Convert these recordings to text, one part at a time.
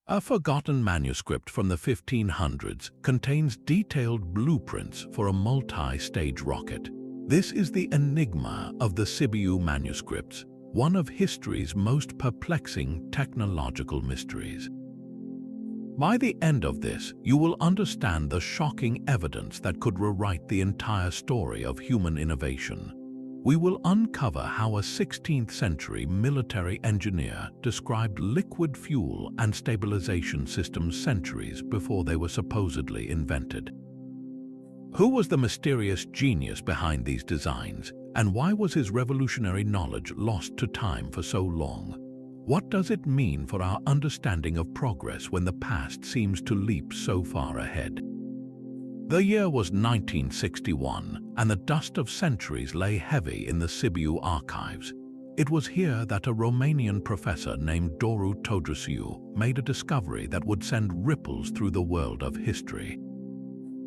A forgotten manuscript from the 1500s contains detailed blueprints for a multi-stage rocket. This is the Enigma of the Sibiu Manuscripts, one of history's most perplexing technological mysteries. By the end of this, you will understand the shocking evidence that could rewrite the entire story of human innovation. We will uncover how a 16th century military engineer described liquid fuel and stabilization systems centuries before they were supposedly invented. Who was the mysterious genius behind these designs, and why was his revolutionary knowledge lost to time for so long? What does it mean for our understanding of progress when the past seems to leap so far ahead? The year was 1961, and the dust of centuries lay heavy in the Sibiu archives. It was here that a Romanian professor named Doru Todrisiu made a discovery that would send ripples through the world of history.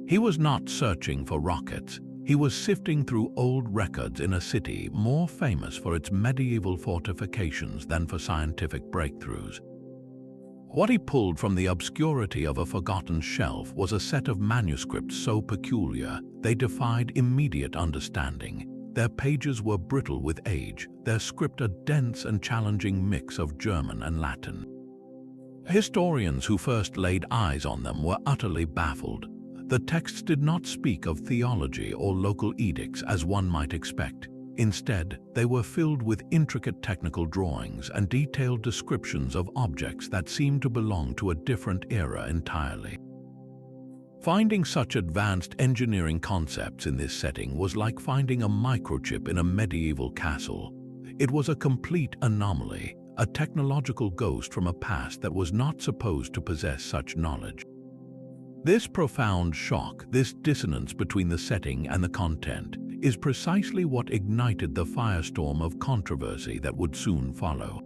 He was not searching for rockets. He was sifting through old records in a city more famous for its medieval fortifications than for scientific breakthroughs. What he pulled from the obscurity of a forgotten shelf was a set of manuscripts so peculiar they defied immediate understanding. Their pages were brittle with age, their script a dense and challenging mix of German and Latin. Historians who first laid eyes on them were utterly baffled. The texts did not speak of theology or local edicts as one might expect. Instead, they were filled with intricate technical drawings and detailed descriptions of objects that seemed to belong to a different era entirely. Finding such advanced engineering concepts in this setting was like finding a microchip in a medieval castle. It was a complete anomaly, a technological ghost from a past that was not supposed to possess such knowledge. This profound shock, this dissonance between the setting and the content, is precisely what ignited the firestorm of controversy that would soon follow.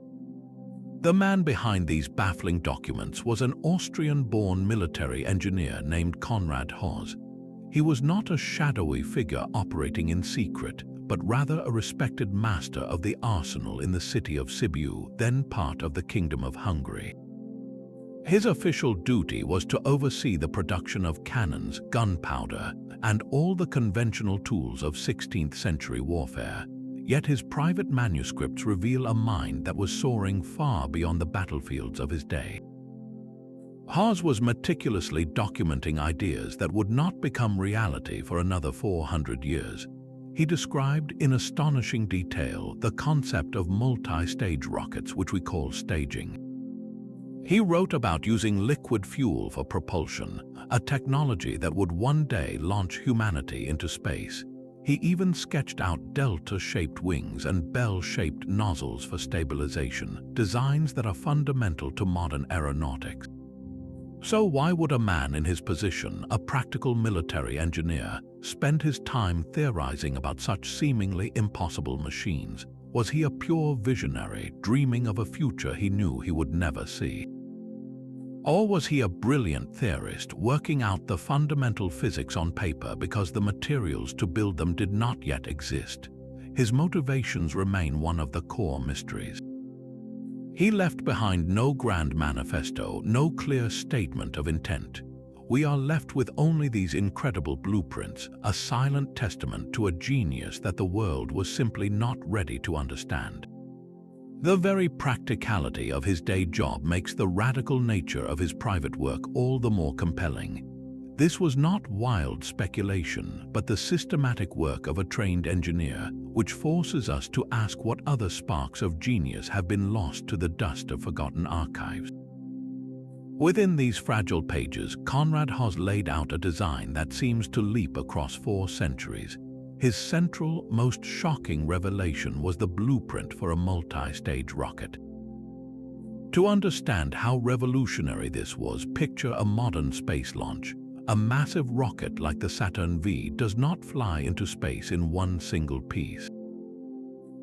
The man behind these baffling documents was an Austrian-born military engineer named Conrad Haas. He was not a shadowy figure operating in secret, but rather a respected master of the arsenal in the city of Sibiu, then part of the Kingdom of Hungary. His official duty was to oversee the production of cannons, gunpowder, and all the conventional tools of 16th century warfare. Yet his private manuscripts reveal a mind that was soaring far beyond the battlefields of his day. Haas was meticulously documenting ideas that would not become reality for another 400 years. He described in astonishing detail the concept of multi-stage rockets, which we call staging. He wrote about using liquid fuel for propulsion, a technology that would one day launch humanity into space. He even sketched out delta-shaped wings and bell-shaped nozzles for stabilization, designs that are fundamental to modern aeronautics. So why would a man in his position, a practical military engineer, spend his time theorizing about such seemingly impossible machines? Was he a pure visionary, dreaming of a future he knew he would never see? Or was he a brilliant theorist, working out the fundamental physics on paper because the materials to build them did not yet exist? His motivations remain one of the core mysteries. He left behind no grand manifesto, no clear statement of intent. We are left with only these incredible blueprints, a silent testament to a genius that the world was simply not ready to understand. The very practicality of his day job makes the radical nature of his private work all the more compelling. This was not wild speculation, but the systematic work of a trained engineer, which forces us to ask what other sparks of genius have been lost to the dust of forgotten archives. Within these fragile pages, Conrad Haas laid out a design that seems to leap across 4 centuries. His central, most shocking revelation was the blueprint for a multi-stage rocket. To understand how revolutionary this was, picture a modern space launch. A massive rocket like the Saturn V does not fly into space in one single piece.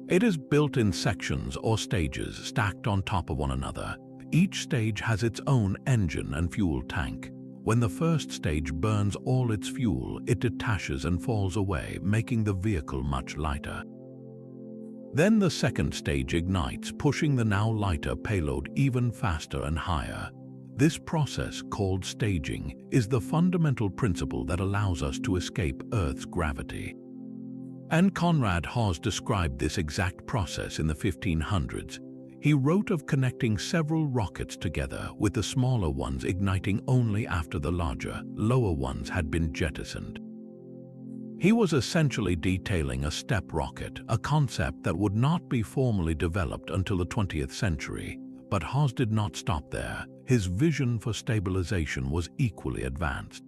It is built in sections or stages stacked on top of one another. Each stage has its own engine and fuel tank. When the first stage burns all its fuel, it detaches and falls away, making the vehicle much lighter. Then the second stage ignites, pushing the now lighter payload even faster and higher. This process, called staging, is the fundamental principle that allows us to escape Earth's gravity. And Conrad Haas described this exact process in the 1500s. He wrote of connecting several rockets together, with the smaller ones igniting only after the larger, lower ones had been jettisoned. He was essentially detailing a step rocket, a concept that would not be formally developed until the 20th century. But Haas did not stop there. His vision for stabilization was equally advanced.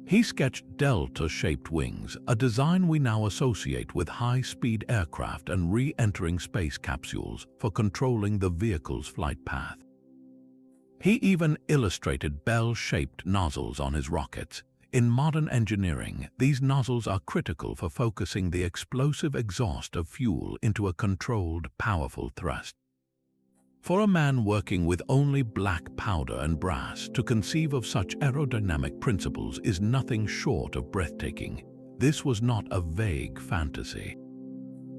He sketched delta-shaped wings, a design we now associate with high-speed aircraft and re-entering space capsules for controlling the vehicle's flight path. He even illustrated bell-shaped nozzles on his rockets. In modern engineering, these nozzles are critical for focusing the explosive exhaust of fuel into a controlled, powerful thrust. For a man working with only black powder and brass, to conceive of such aerodynamic principles is nothing short of breathtaking. This was not a vague fantasy.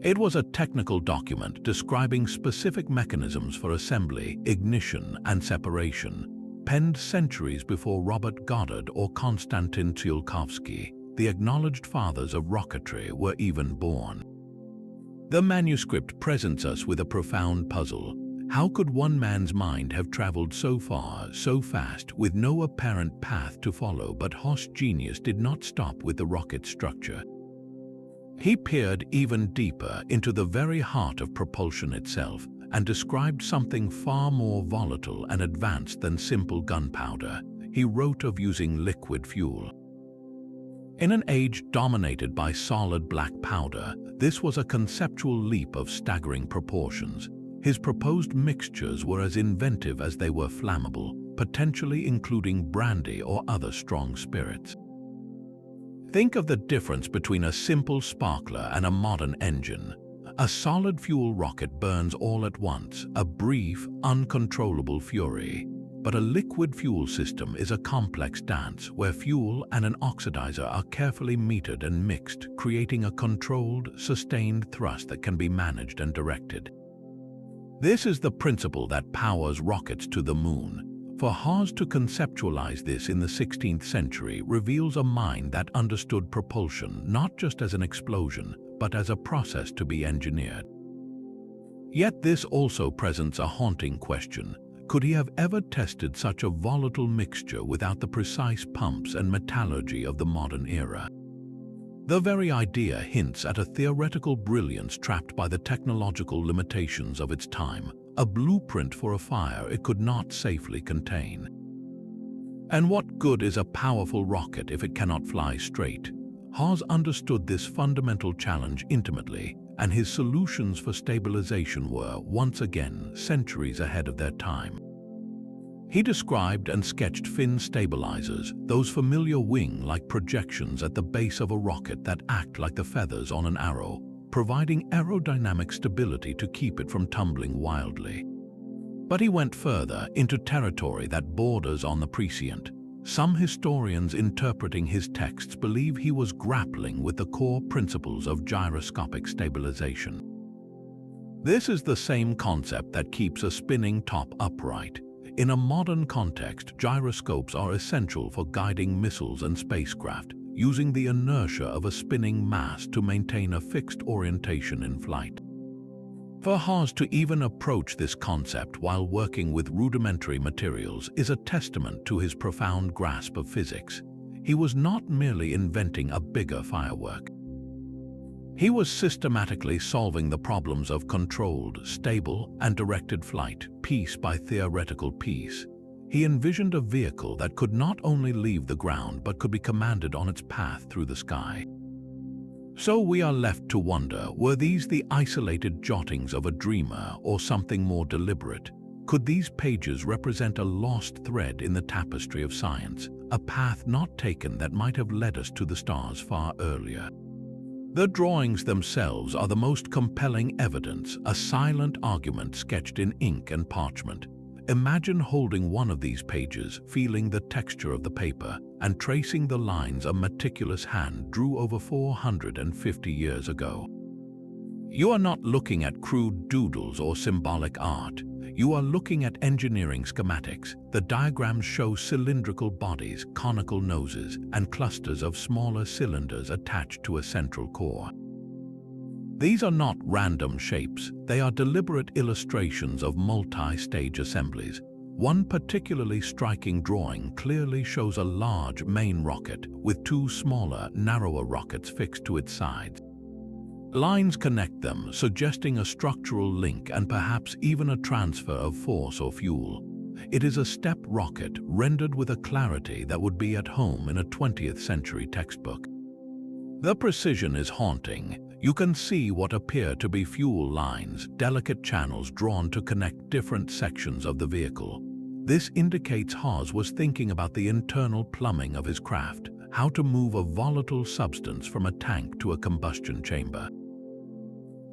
It was a technical document describing specific mechanisms for assembly, ignition, and separation, penned centuries before Robert Goddard or Konstantin Tsiolkovsky, the acknowledged fathers of rocketry, were even born. The manuscript presents us with a profound puzzle. How could one man's mind have traveled so far, so fast, with no apparent path to follow? But Haas' genius did not stop with the rocket structure. He peered even deeper into the very heart of propulsion itself and described something far more volatile and advanced than simple gunpowder. He wrote of using liquid fuel. In an age dominated by solid black powder, this was a conceptual leap of staggering proportions. His proposed mixtures were as inventive as they were flammable, potentially including brandy or other strong spirits. Think of the difference between a simple sparkler and a modern engine. A solid fuel rocket burns all at once, a brief, uncontrollable fury. But a liquid fuel system is a complex dance where fuel and an oxidizer are carefully metered and mixed, creating a controlled, sustained thrust that can be managed and directed. This is the principle that powers rockets to the moon. For Haas to conceptualize this in the 16th century reveals a mind that understood propulsion not just as an explosion, but as a process to be engineered. Yet this also presents a haunting question. Could he have ever tested such a volatile mixture without the precise pumps and metallurgy of the modern era? The very idea hints at a theoretical brilliance trapped by the technological limitations of its time, a blueprint for a fire it could not safely contain. And what good is a powerful rocket if it cannot fly straight? Haas understood this fundamental challenge intimately, and his solutions for stabilization were, once again, centuries ahead of their time. He described and sketched fin stabilizers, those familiar wing-like projections at the base of a rocket that act like the feathers on an arrow, providing aerodynamic stability to keep it from tumbling wildly. But he went further, into territory that borders on the prescient. Some historians interpreting his texts believe he was grappling with the core principles of gyroscopic stabilization. This is the same concept that keeps a spinning top upright. In a modern context, gyroscopes are essential for guiding missiles and spacecraft, using the inertia of a spinning mass to maintain a fixed orientation in flight. For Haas to even approach this concept while working with rudimentary materials is a testament to his profound grasp of physics. He was not merely inventing a bigger firework. He was systematically solving the problems of controlled, stable, and directed flight, piece by theoretical piece. He envisioned a vehicle that could not only leave the ground but could be commanded on its path through the sky. So we are left to wonder, were these the isolated jottings of a dreamer or something more deliberate? Could these pages represent a lost thread in the tapestry of science, a path not taken that might have led us to the stars far earlier? The drawings themselves are the most compelling evidence, a silent argument sketched in ink and parchment. Imagine holding one of these pages, feeling the texture of the paper, and tracing the lines a meticulous hand drew over 450 years ago. You are not looking at crude doodles or symbolic art. You are looking at engineering schematics. The diagrams show cylindrical bodies, conical noses, and clusters of smaller cylinders attached to a central core. These are not random shapes, they are deliberate illustrations of multi-stage assemblies. One particularly striking drawing clearly shows a large main rocket with two smaller, narrower rockets fixed to its sides. Lines connect them, suggesting a structural link and perhaps even a transfer of force or fuel. It is a step rocket rendered with a clarity that would be at home in a 20th century textbook. The precision is haunting. You can see what appear to be fuel lines, delicate channels drawn to connect different sections of the vehicle. This indicates Haas was thinking about the internal plumbing of his craft, how to move a volatile substance from a tank to a combustion chamber.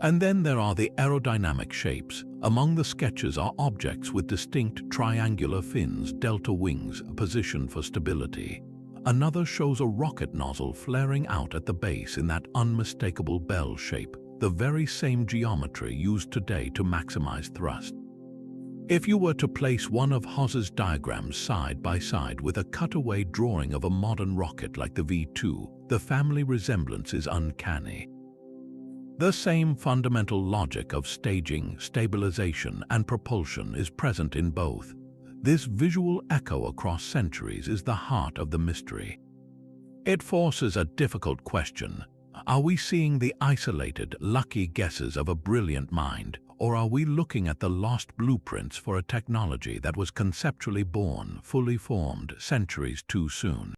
And then there are the aerodynamic shapes. Among the sketches are objects with distinct triangular fins, delta wings, positioned for stability. Another shows a rocket nozzle flaring out at the base in that unmistakable bell shape, the very same geometry used today to maximize thrust. If you were to place one of Haas's diagrams side by side with a cutaway drawing of a modern rocket like the V2, the family resemblance is uncanny. The same fundamental logic of staging, stabilization, and propulsion is present in both. This visual echo across centuries is the heart of the mystery. It forces a difficult question. Are we seeing the isolated, lucky guesses of a brilliant mind, or are we looking at the lost blueprints for a technology that was conceptually born, fully formed, centuries too soon?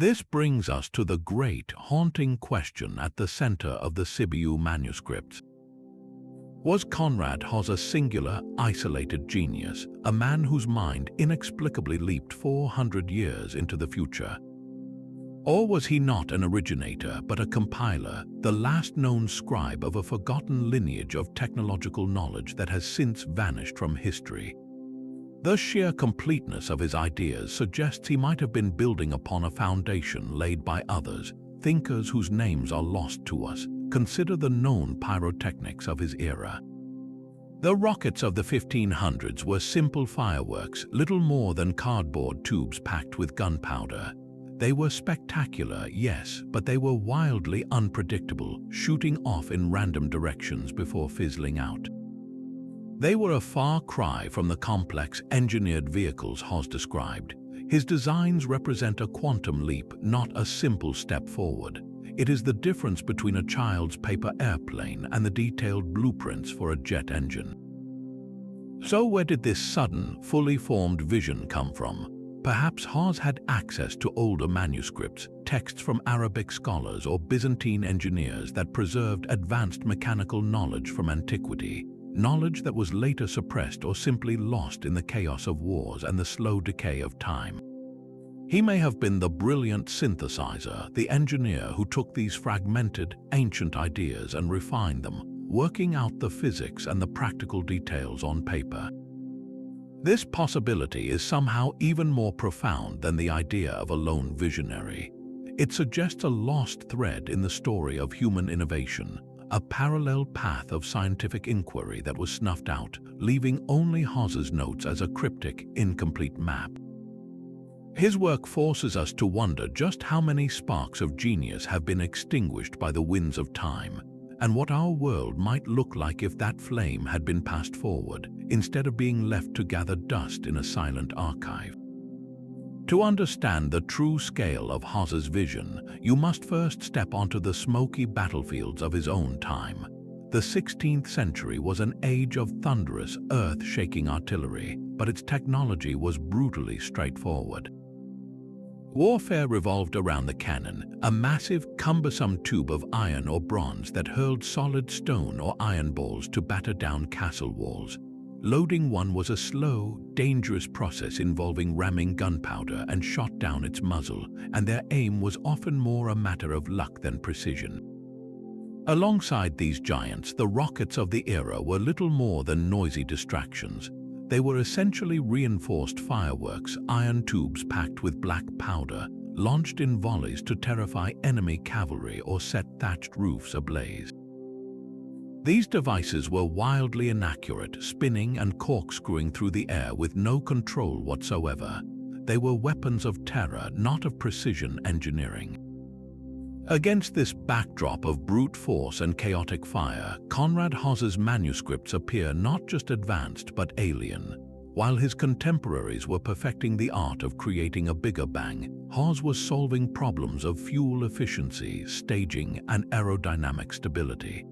This brings us to the great, haunting question at the center of the Sibiu Manuscripts. Was Conrad Haas a singular, isolated genius, a man whose mind inexplicably leaped 400 years into the future? Or was he not an originator but a compiler, the last known scribe of a forgotten lineage of technological knowledge that has since vanished from history? The sheer completeness of his ideas suggests he might have been building upon a foundation laid by others, thinkers whose names are lost to us. Consider the known pyrotechnics of his era. The rockets of the 1500s were simple fireworks, little more than cardboard tubes packed with gunpowder. They were spectacular, yes, but they were wildly unpredictable, shooting off in random directions before fizzling out. They were a far cry from the complex, engineered vehicles Haas described. His designs represent a quantum leap, not a simple step forward. It is the difference between a child's paper airplane and the detailed blueprints for a jet engine. So where did this sudden, fully formed vision come from? Perhaps Haas had access to older manuscripts, texts from Arabic scholars or Byzantine engineers that preserved advanced mechanical knowledge from antiquity, knowledge that was later suppressed or simply lost in the chaos of wars and the slow decay of time. He may have been the brilliant synthesizer, the engineer who took these fragmented, ancient ideas and refined them, working out the physics and the practical details on paper. This possibility is somehow even more profound than the idea of a lone visionary. It suggests a lost thread in the story of human innovation, a parallel path of scientific inquiry that was snuffed out, leaving only Haas's notes as a cryptic, incomplete map. His work forces us to wonder just how many sparks of genius have been extinguished by the winds of time, and what our world might look like if that flame had been passed forward, instead of being left to gather dust in a silent archive. To understand the true scale of Haas's vision, you must first step onto the smoky battlefields of his own time. The 16th century was an age of thunderous, earth-shaking artillery, but its technology was brutally straightforward. Warfare revolved around the cannon, a massive, cumbersome tube of iron or bronze that hurled solid stone or iron balls to batter down castle walls. Loading one was a slow, dangerous process involving ramming gunpowder and shot down its muzzle, and their aim was often more a matter of luck than precision. Alongside these giants, the rockets of the era were little more than noisy distractions. They were essentially reinforced fireworks, iron tubes packed with black powder, launched in volleys to terrify enemy cavalry or set thatched roofs ablaze. These devices were wildly inaccurate, spinning and corkscrewing through the air with no control whatsoever. They were weapons of terror, not of precision engineering. Against this backdrop of brute force and chaotic fire, Conrad Haas's manuscripts appear not just advanced but alien. While his contemporaries were perfecting the art of creating a bigger bang, Haas was solving problems of fuel efficiency, staging, and aerodynamic stability.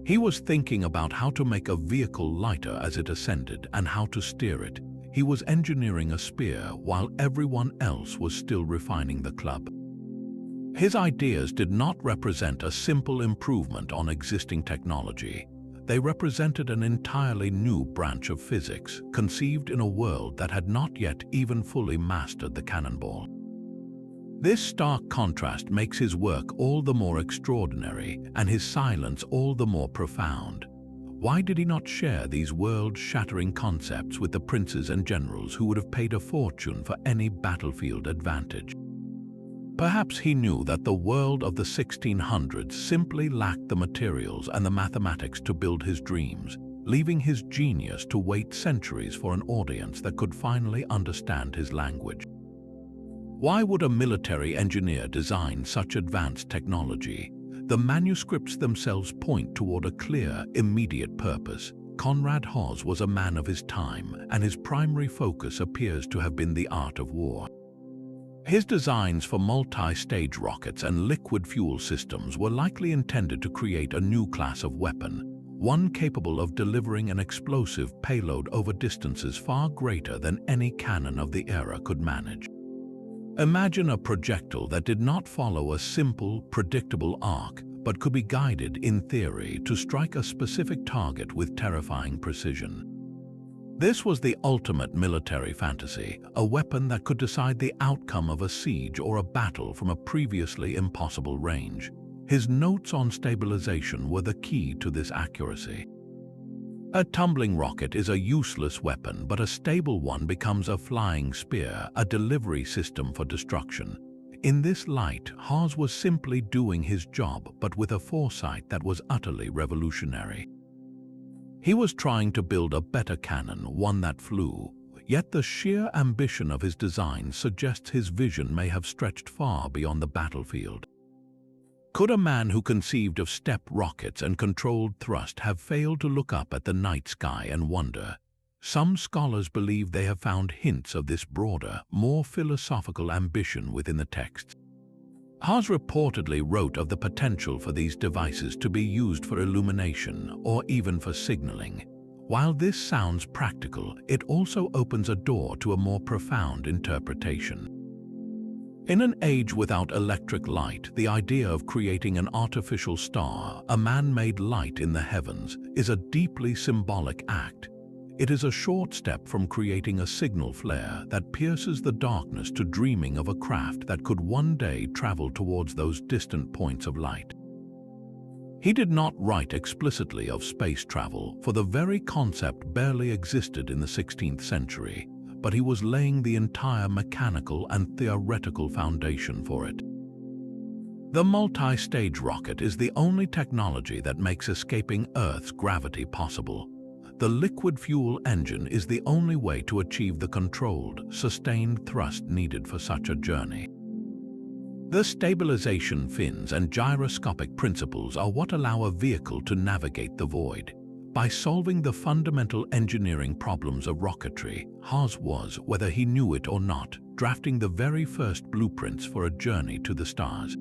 He was thinking about how to make a vehicle lighter as it ascended and how to steer it. He was engineering a spear while everyone else was still refining the club. His ideas did not represent a simple improvement on existing technology. They represented an entirely new branch of physics, conceived in a world that had not yet even fully mastered the cannonball. This stark contrast makes his work all the more extraordinary and his silence all the more profound. Why did he not share these world-shattering concepts with the princes and generals who would have paid a fortune for any battlefield advantage? Perhaps he knew that the world of the 1600s simply lacked the materials and the mathematics to build his dreams, leaving his genius to wait centuries for an audience that could finally understand his language. Why would a military engineer design such advanced technology? The manuscripts themselves point toward a clear, immediate purpose. Conrad Haas was a man of his time, and his primary focus appears to have been the art of war. His designs for multi-stage rockets and liquid fuel systems were likely intended to create a new class of weapon, one capable of delivering an explosive payload over distances far greater than any cannon of the era could manage. Imagine a projectile that did not follow a simple, predictable arc, but could be guided, in theory, to strike a specific target with terrifying precision. This was the ultimate military fantasy, a weapon that could decide the outcome of a siege or a battle from a previously impossible range. His notes on stabilization were the key to this accuracy. A tumbling rocket is a useless weapon, but a stable one becomes a flying spear, a delivery system for destruction. In this light, Haas was simply doing his job, but with a foresight that was utterly revolutionary. He was trying to build a better cannon, one that flew, yet the sheer ambition of his design suggests his vision may have stretched far beyond the battlefield. Could a man who conceived of step rockets and controlled thrust have failed to look up at the night sky and wonder? Some scholars believe they have found hints of this broader, more philosophical ambition within the texts. Haas reportedly wrote of the potential for these devices to be used for illumination or even for signaling. While this sounds practical, it also opens a door to a more profound interpretation. In an age without electric light, the idea of creating an artificial star, a man-made light in the heavens, is a deeply symbolic act. It is a short step from creating a signal flare that pierces the darkness to dreaming of a craft that could one day travel towards those distant points of light. He did not write explicitly of space travel, for the very concept barely existed in the 16th century, but he was laying the entire mechanical and theoretical foundation for it. The multi-stage rocket is the only technology that makes escaping Earth's gravity possible. The liquid fuel engine is the only way to achieve the controlled, sustained thrust needed for such a journey. The stabilization fins and gyroscopic principles are what allow a vehicle to navigate the void. By solving the fundamental engineering problems of rocketry, Haas was, whether he knew it or not, drafting the very first blueprints for a journey to the stars.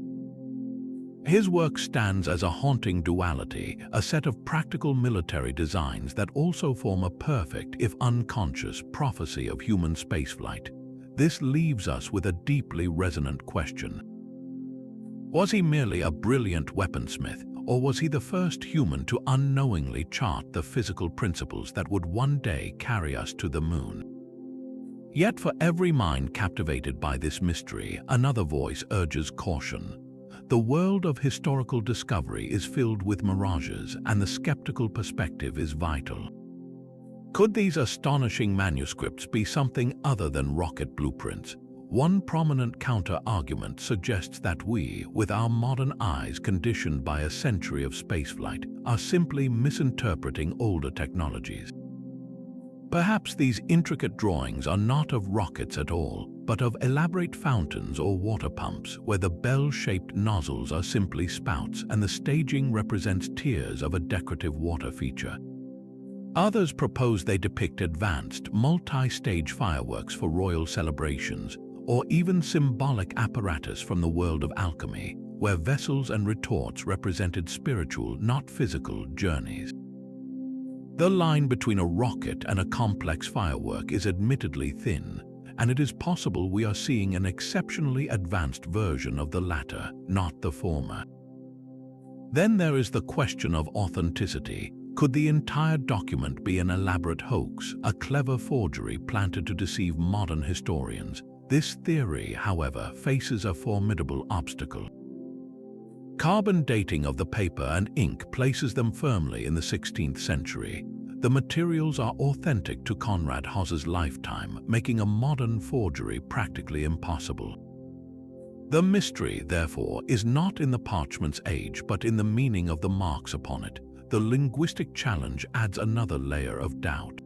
His work stands as a haunting duality, a set of practical military designs that also form a perfect, if unconscious, prophecy of human spaceflight. This leaves us with a deeply resonant question. Was he merely a brilliant weaponsmith, or was he the first human to unknowingly chart the physical principles that would one day carry us to the moon? Yet for every mind captivated by this mystery, another voice urges caution. The world of historical discovery is filled with mirages, and the skeptical perspective is vital. Could these astonishing manuscripts be something other than rocket blueprints? One prominent counter-argument suggests that we, with our modern eyes conditioned by a century of spaceflight, are simply misinterpreting older technologies. Perhaps these intricate drawings are not of rockets at all, but of elaborate fountains or water pumps where the bell-shaped nozzles are simply spouts and the staging represents tiers of a decorative water feature. Others propose they depict advanced, multi-stage fireworks for royal celebrations, or even symbolic apparatus from the world of alchemy, where vessels and retorts represented spiritual, not physical, journeys. The line between a rocket and a complex firework is admittedly thin, and it is possible we are seeing an exceptionally advanced version of the latter, not the former. Then there is the question of authenticity. Could the entire document be an elaborate hoax, a clever forgery planted to deceive modern historians? This theory, however, faces a formidable obstacle. Carbon dating of the paper and ink places them firmly in the 16th century. The materials are authentic to Conrad Haas's lifetime, making a modern forgery practically impossible. The mystery, therefore, is not in the parchment's age, but in the meaning of the marks upon it. The linguistic challenge adds another layer of doubt.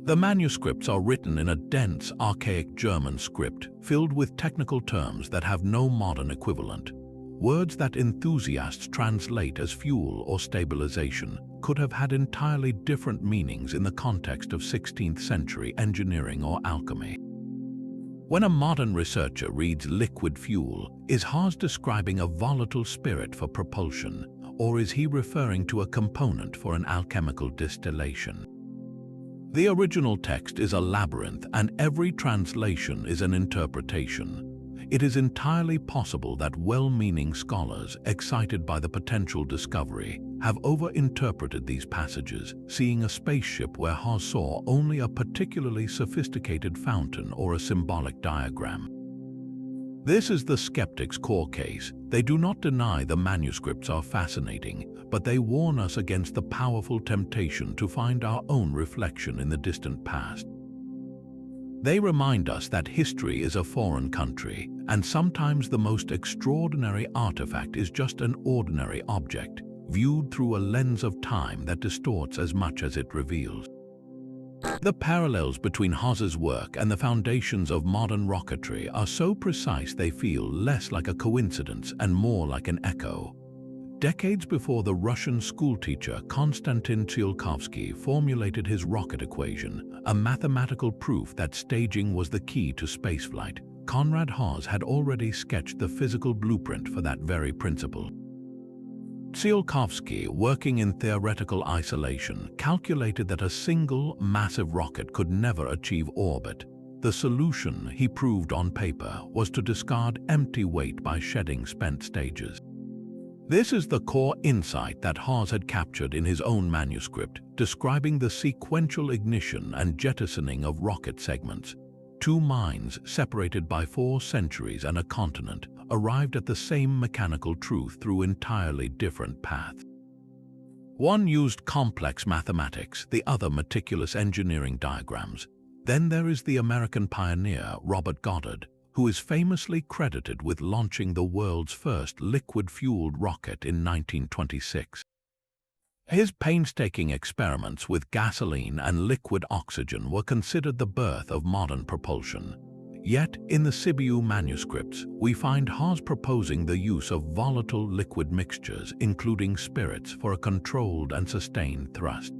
The manuscripts are written in a dense, archaic German script, filled with technical terms that have no modern equivalent. Words that enthusiasts translate as fuel or stabilization could have had entirely different meanings in the context of 16th century engineering or alchemy. When a modern researcher reads liquid fuel, is Haas describing a volatile spirit for propulsion, or is he referring to a component for an alchemical distillation? The original text is a labyrinth, and every translation is an interpretation. It is entirely possible that well-meaning scholars, excited by the potential discovery, have over-interpreted these passages, seeing a spaceship where Haas saw only a particularly sophisticated fountain or a symbolic diagram. This is the skeptic's core case. They do not deny the manuscripts are fascinating, but they warn us against the powerful temptation to find our own reflection in the distant past. They remind us that history is a foreign country, and sometimes the most extraordinary artifact is just an ordinary object, viewed through a lens of time that distorts as much as it reveals. The parallels between Haas's work and the foundations of modern rocketry are so precise they feel less like a coincidence and more like an echo. Decades before the Russian schoolteacher Konstantin Tsiolkovsky formulated his rocket equation, a mathematical proof that staging was the key to spaceflight, Conrad Haas had already sketched the physical blueprint for that very principle. Tsiolkovsky, working in theoretical isolation, calculated that a single, massive rocket could never achieve orbit. The solution, he proved on paper, was to discard empty weight by shedding spent stages. This is the core insight that Haas had captured in his own manuscript, describing the sequential ignition and jettisoning of rocket segments. Two minds, separated by 4 centuries and a continent, arrived at the same mechanical truth through entirely different paths. One used complex mathematics, the other meticulous engineering diagrams. Then there is the American pioneer, Robert Goddard, who is famously credited with launching the world's first liquid-fueled rocket in 1926. His painstaking experiments with gasoline and liquid oxygen were considered the birth of modern propulsion. Yet, in the Sibiu Manuscripts, we find Haas proposing the use of volatile liquid mixtures, including spirits, for a controlled and sustained thrust.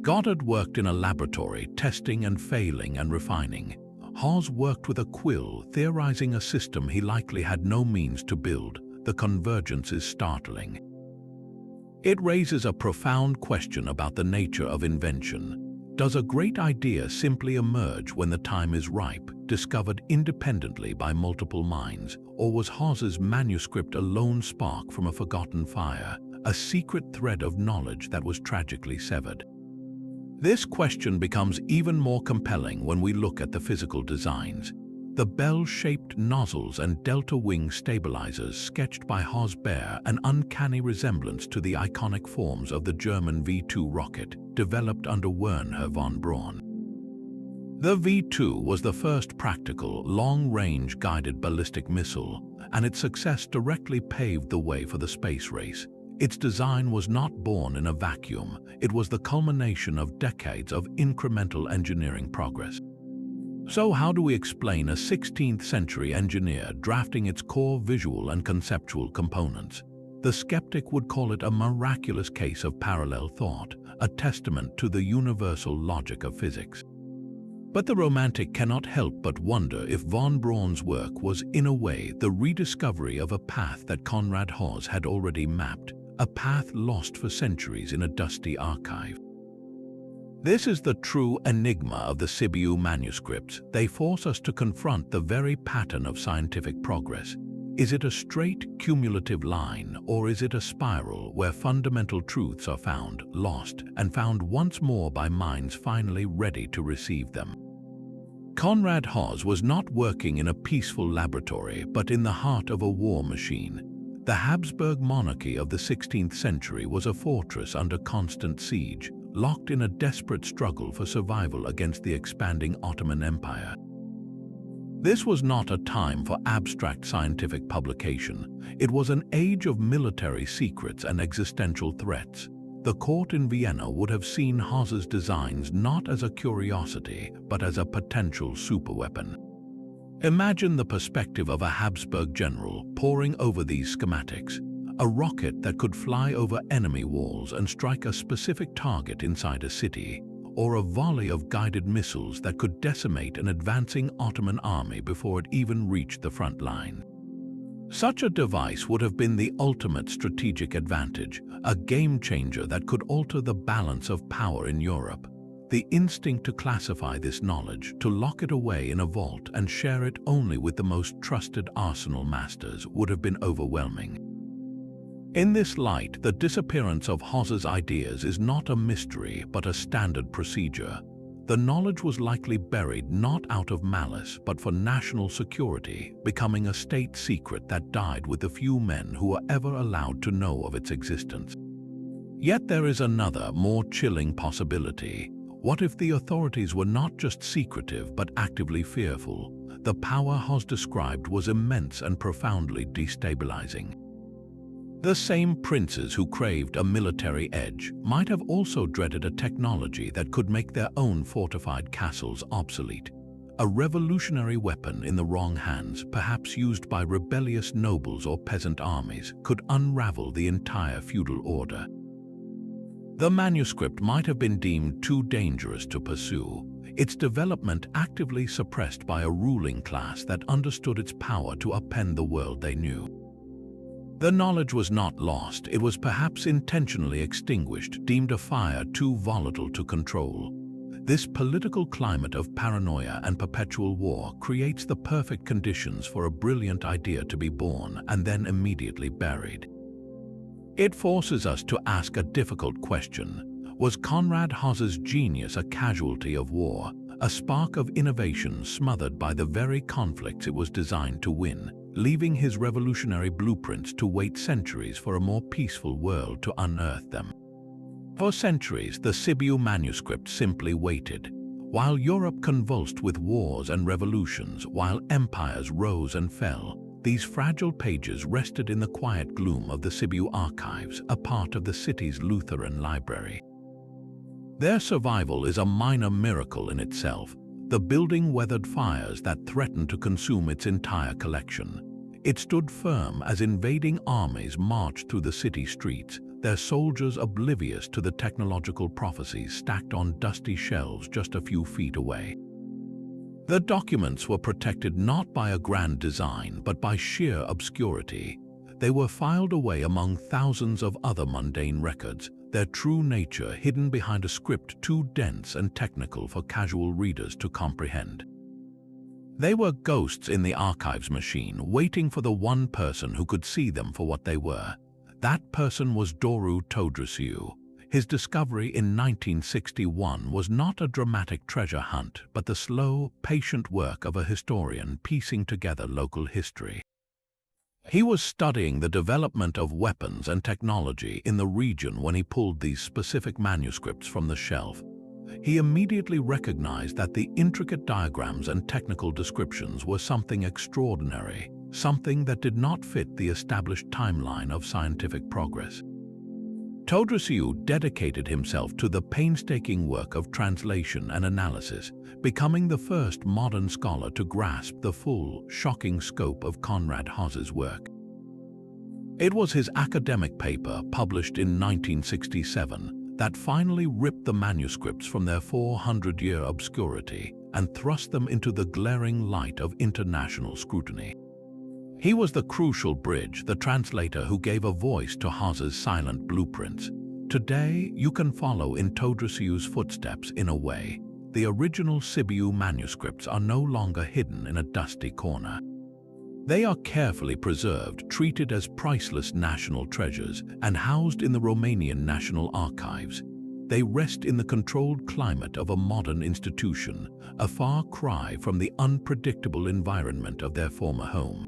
Goddard worked in a laboratory, testing and failing and refining. Haas worked with a quill, theorizing a system he likely had no means to build. The convergence is startling. It raises a profound question about the nature of invention. Does a great idea simply emerge when the time is ripe, discovered independently by multiple minds, or was Haas's manuscript a lone spark from a forgotten fire, a secret thread of knowledge that was tragically severed? This question becomes even more compelling when we look at the physical designs. The bell-shaped nozzles and delta-wing stabilizers sketched by Haas bear an uncanny resemblance to the iconic forms of the German V-2 rocket developed under Werner von Braun. The V-2 was the first practical, long-range guided ballistic missile, and its success directly paved the way for the space race. Its design was not born in a vacuum. It was the culmination of decades of incremental engineering progress. So how do we explain a 16th-century engineer drafting its core visual and conceptual components? The skeptic would call it a miraculous case of parallel thought, a testament to the universal logic of physics. But the romantic cannot help but wonder if von Braun's work was, in a way, the rediscovery of a path that Conrad Haas had already mapped, a path lost for centuries in a dusty archive. This is the true enigma of the Sibiu Manuscripts. They force us to confront the very pattern of scientific progress. Is it a straight, cumulative line, or is it a spiral where fundamental truths are found, lost, and found once more by minds finally ready to receive them? Conrad Haas was not working in a peaceful laboratory, but in the heart of a war machine. The Habsburg monarchy of the 16th century was a fortress under constant siege, locked in a desperate struggle for survival against the expanding Ottoman Empire. This was not a time for abstract scientific publication. It was an age of military secrets and existential threats. The court in Vienna would have seen Haas's designs not as a curiosity, but as a potential superweapon. Imagine the perspective of a Habsburg general poring over these schematics. A rocket that could fly over enemy walls and strike a specific target inside a city, or a volley of guided missiles that could decimate an advancing Ottoman army before it even reached the front line. Such a device would have been the ultimate strategic advantage, a game-changer that could alter the balance of power in Europe. The instinct to classify this knowledge, to lock it away in a vault and share it only with the most trusted arsenal masters, would have been overwhelming. In this light, the disappearance of Haas's ideas is not a mystery but a standard procedure. The knowledge was likely buried not out of malice but for national security, becoming a state secret that died with the few men who were ever allowed to know of its existence. Yet there is another, more chilling possibility. What if the authorities were not just secretive but actively fearful? The power Haas described was immense and profoundly destabilizing. The same princes who craved a military edge might have also dreaded a technology that could make their own fortified castles obsolete. A revolutionary weapon in the wrong hands, perhaps used by rebellious nobles or peasant armies, could unravel the entire feudal order. The manuscript might have been deemed too dangerous to pursue, its development actively suppressed by a ruling class that understood its power to upend the world they knew. The knowledge was not lost, it was perhaps intentionally extinguished, deemed a fire too volatile to control. This political climate of paranoia and perpetual war creates the perfect conditions for a brilliant idea to be born and then immediately buried. It forces us to ask a difficult question. Was Conrad Haas's genius a casualty of war, a spark of innovation smothered by the very conflicts it was designed to win, leaving his revolutionary blueprints to wait centuries for a more peaceful world to unearth them? For centuries, the Sibiu manuscript simply waited. While Europe convulsed with wars and revolutions, while empires rose and fell, these fragile pages rested in the quiet gloom of the Sibiu archives, a part of the city's Lutheran library. Their survival is a minor miracle in itself. The building weathered fires that threatened to consume its entire collection. It stood firm as invading armies marched through the city streets, their soldiers oblivious to the technological prophecies stacked on dusty shelves just a few feet away. The documents were protected not by a grand design, but by sheer obscurity. They were filed away among thousands of other mundane records, their true nature hidden behind a script too dense and technical for casual readers to comprehend. They were ghosts in the archives machine, waiting for the one person who could see them for what they were. That person was Doru Todrisiu. His discovery in 1961 was not a dramatic treasure hunt, but the slow, patient work of a historian piecing together local history. He was studying the development of weapons and technology in the region when he pulled these specific manuscripts from the shelf. he immediately recognized that the intricate diagrams and technical descriptions were something extraordinary, something that did not fit the established timeline of scientific progress. Sibiu dedicated himself to the painstaking work of translation and analysis, becoming the first modern scholar to grasp the full, shocking scope of Conrad Haas's work. It was his academic paper, published in 1967, that finally ripped the manuscripts from their 400-year obscurity and thrust them into the glaring light of international scrutiny. He was the crucial bridge, the translator who gave a voice to Haas's silent blueprints. Today, you can follow in Sibiu's footsteps in a way. The original Sibiu manuscripts are no longer hidden in a dusty corner. They are carefully preserved, treated as priceless national treasures, and housed in the Romanian National Archives. They rest in the controlled climate of a modern institution, a far cry from the unpredictable environment of their former home.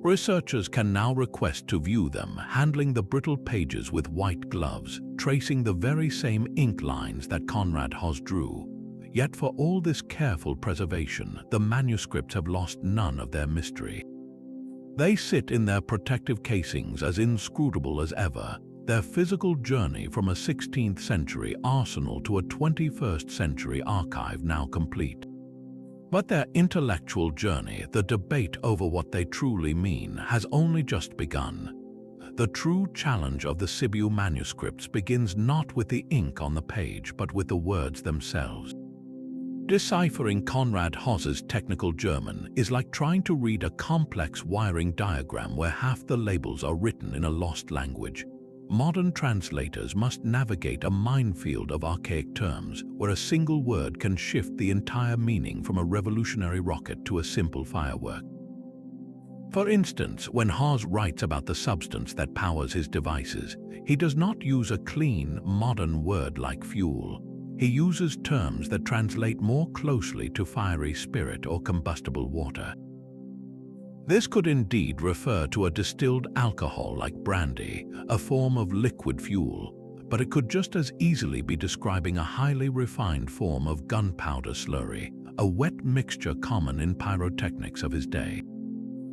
Researchers can now request to view them, handling the brittle pages with white gloves, tracing the very same ink lines that Conrad Haas drew. Yet for all this careful preservation, the manuscripts have lost none of their mystery. They sit in their protective casings as inscrutable as ever, their physical journey from a 16th century arsenal to a 21st century archive now complete. But their intellectual journey, the debate over what they truly mean, has only just begun. The true challenge of the Sibiu manuscripts begins not with the ink on the page, but with the words themselves. Deciphering Conrad Haas's technical German is like trying to read a complex wiring diagram where half the labels are written in a lost language. Modern translators must navigate a minefield of archaic terms where a single word can shift the entire meaning from a revolutionary rocket to a simple firework. For instance, when Haas writes about the substance that powers his devices, he does not use a clean, modern word like fuel. He uses terms that translate more closely to fiery spirit or combustible water. This could indeed refer to a distilled alcohol like brandy, a form of liquid fuel, but it could just as easily be describing a highly refined form of gunpowder slurry, a wet mixture common in pyrotechnics of his day.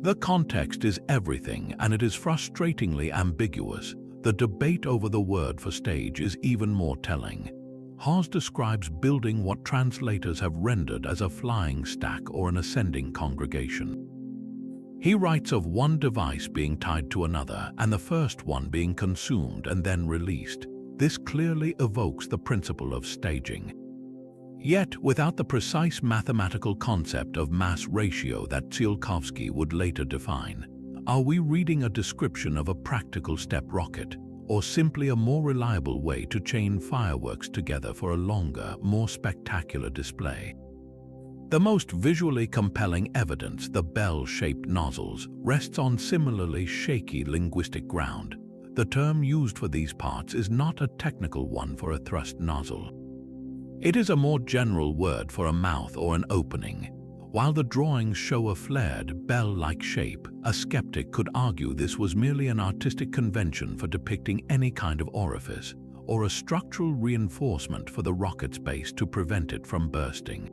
The context is everything, and it is frustratingly ambiguous. The debate over the word for stage is even more telling. Haas describes building what translators have rendered as a flying stack or an ascending congregation. He writes of one device being tied to another and the first one being consumed and then released. This clearly evokes the principle of staging. Yet, without the precise mathematical concept of mass ratio that Tsiolkovsky would later define, are we reading a description of a practical step rocket, or simply a more reliable way to chain fireworks together for a longer, more spectacular display? The most visually compelling evidence, the bell-shaped nozzles, rests on similarly shaky linguistic ground. The term used for these parts is not a technical one for a thrust nozzle. It is a more general word for a mouth or an opening. While the drawings show a flared, bell-like shape, a skeptic could argue this was merely an artistic convention for depicting any kind of orifice, or a structural reinforcement for the rocket's base to prevent it from bursting.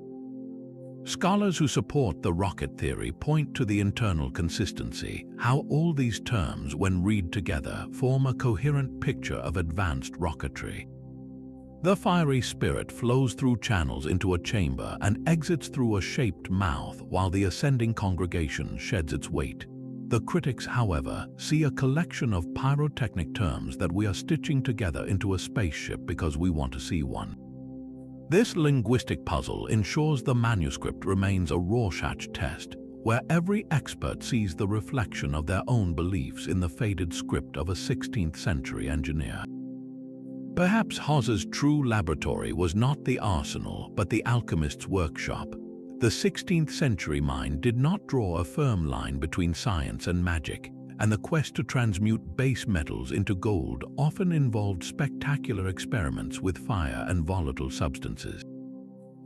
Scholars who support the rocket theory point to the internal consistency, how all these terms, when read together, form a coherent picture of advanced rocketry. The fiery spirit flows through channels into a chamber and exits through a shaped mouth while the ascending congregation sheds its weight. The critics, however, see a collection of pyrotechnic terms that we are stitching together into a spaceship because we want to see one. This linguistic puzzle ensures the manuscript remains a Rorschach test, where every expert sees the reflection of their own beliefs in the faded script of a 16th century engineer. Perhaps Haas's true laboratory was not the arsenal, but the alchemist's workshop. The 16th century mind did not draw a firm line between science and magic, and the quest to transmute base metals into gold often involved spectacular experiments with fire and volatile substances.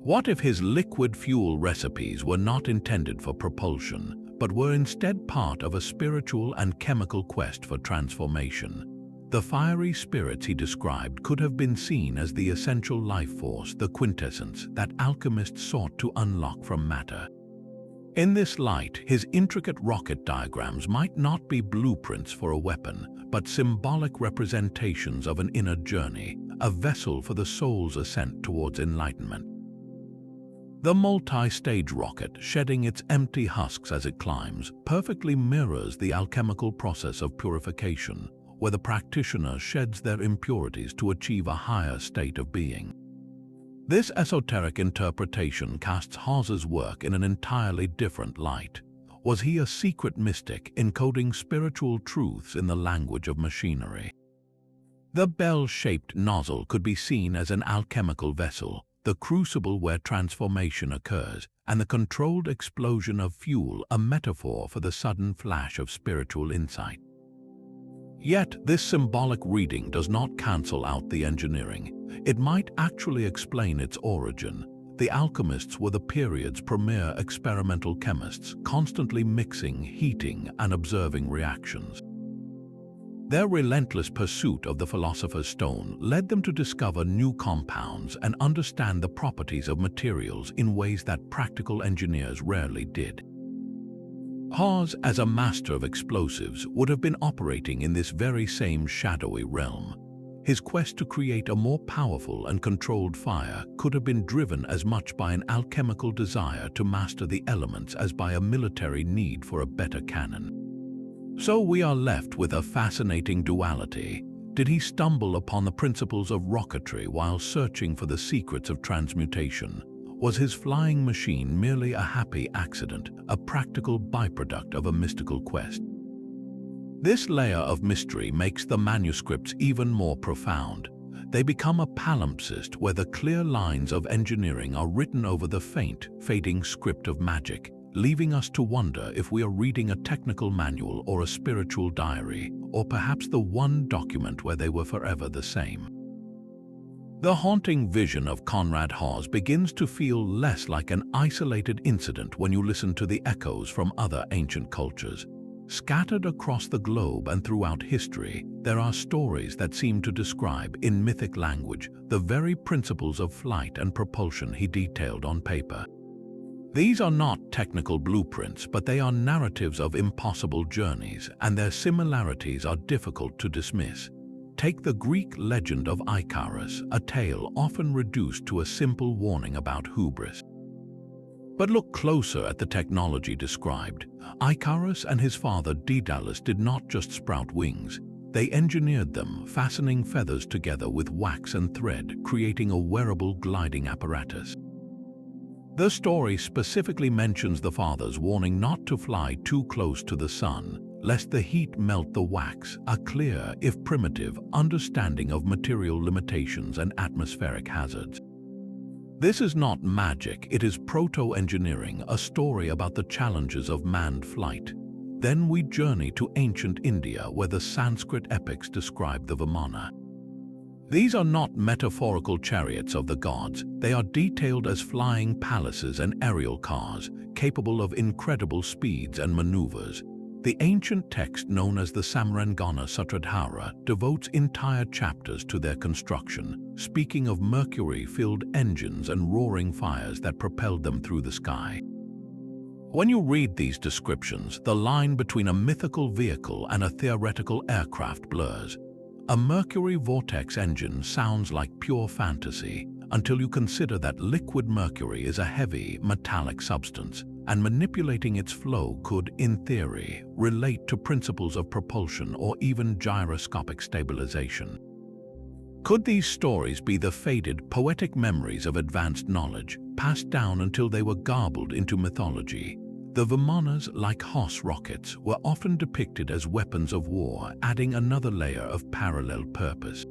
What if his liquid fuel recipes were not intended for propulsion, but were instead part of a spiritual and chemical quest for transformation? The fiery spirits he described could have been seen as the essential life force, the quintessence that alchemists sought to unlock from matter. In this light, his intricate rocket diagrams might not be blueprints for a weapon, but symbolic representations of an inner journey, a vessel for the soul's ascent towards enlightenment. The multi-stage rocket, shedding its empty husks as it climbs, perfectly mirrors the alchemical process of purification, where the practitioner sheds their impurities to achieve a higher state of being. This esoteric interpretation casts Haas's work in an entirely different light. Was he a secret mystic encoding spiritual truths in the language of machinery? The bell-shaped nozzle could be seen as an alchemical vessel, the crucible where transformation occurs, and the controlled explosion of fuel a metaphor for the sudden flash of spiritual insight. Yet, this symbolic reading does not cancel out the engineering. It might actually explain its origin. The alchemists were the period's premier experimental chemists, constantly mixing, heating, and observing reactions. Their relentless pursuit of the philosopher's stone led them to discover new compounds and understand the properties of materials in ways that practical engineers rarely did. Haas, as a master of explosives, would have been operating in this very same shadowy realm. His quest to create a more powerful and controlled fire could have been driven as much by an alchemical desire to master the elements as by a military need for a better cannon. So we are left with a fascinating duality. Did he stumble upon the principles of rocketry while searching for the secrets of transmutation? Was his flying machine merely a happy accident, a practical byproduct of a mystical quest? This layer of mystery makes the manuscripts even more profound. They become a palimpsest where the clear lines of engineering are written over the faint, fading script of magic, leaving us to wonder if we are reading a technical manual or a spiritual diary, or perhaps the one document where they were forever the same. The haunting vision of Conrad Haas begins to feel less like an isolated incident when you listen to the echoes from other ancient cultures. Scattered across the globe and throughout history, there are stories that seem to describe, in mythic language, the very principles of flight and propulsion he detailed on paper. These are not technical blueprints, but they are narratives of impossible journeys, and their similarities are difficult to dismiss. Take the Greek legend of Icarus, a tale often reduced to a simple warning about hubris. But look closer at the technology described. Icarus and his father Daedalus did not just sprout wings. They engineered them, fastening feathers together with wax and thread, creating a wearable gliding apparatus. The story specifically mentions the father's warning not to fly too close to the sun, lest the heat melt the wax, a clear, if primitive, understanding of material limitations and atmospheric hazards. This is not magic, it is proto-engineering, a story about the challenges of manned flight. Then we journey to ancient India, where the Sanskrit epics describe the Vimana. These are not metaphorical chariots of the gods, they are detailed as flying palaces and aerial cars, capable of incredible speeds and maneuvers. The ancient text known as the Samrangana Sutradhara devotes entire chapters to their construction, speaking of mercury-filled engines and roaring fires that propelled them through the sky. When you read these descriptions, the line between a mythical vehicle and a theoretical aircraft blurs. A mercury vortex engine sounds like pure fantasy until you consider that liquid mercury is a heavy, metallic substance, and manipulating its flow could, in theory, relate to principles of propulsion or even gyroscopic stabilization. Could these stories be the faded, poetic memories of advanced knowledge, passed down until they were garbled into mythology? The Vimanas, like Haas rockets, were often depicted as weapons of war, adding another layer of parallel purpose.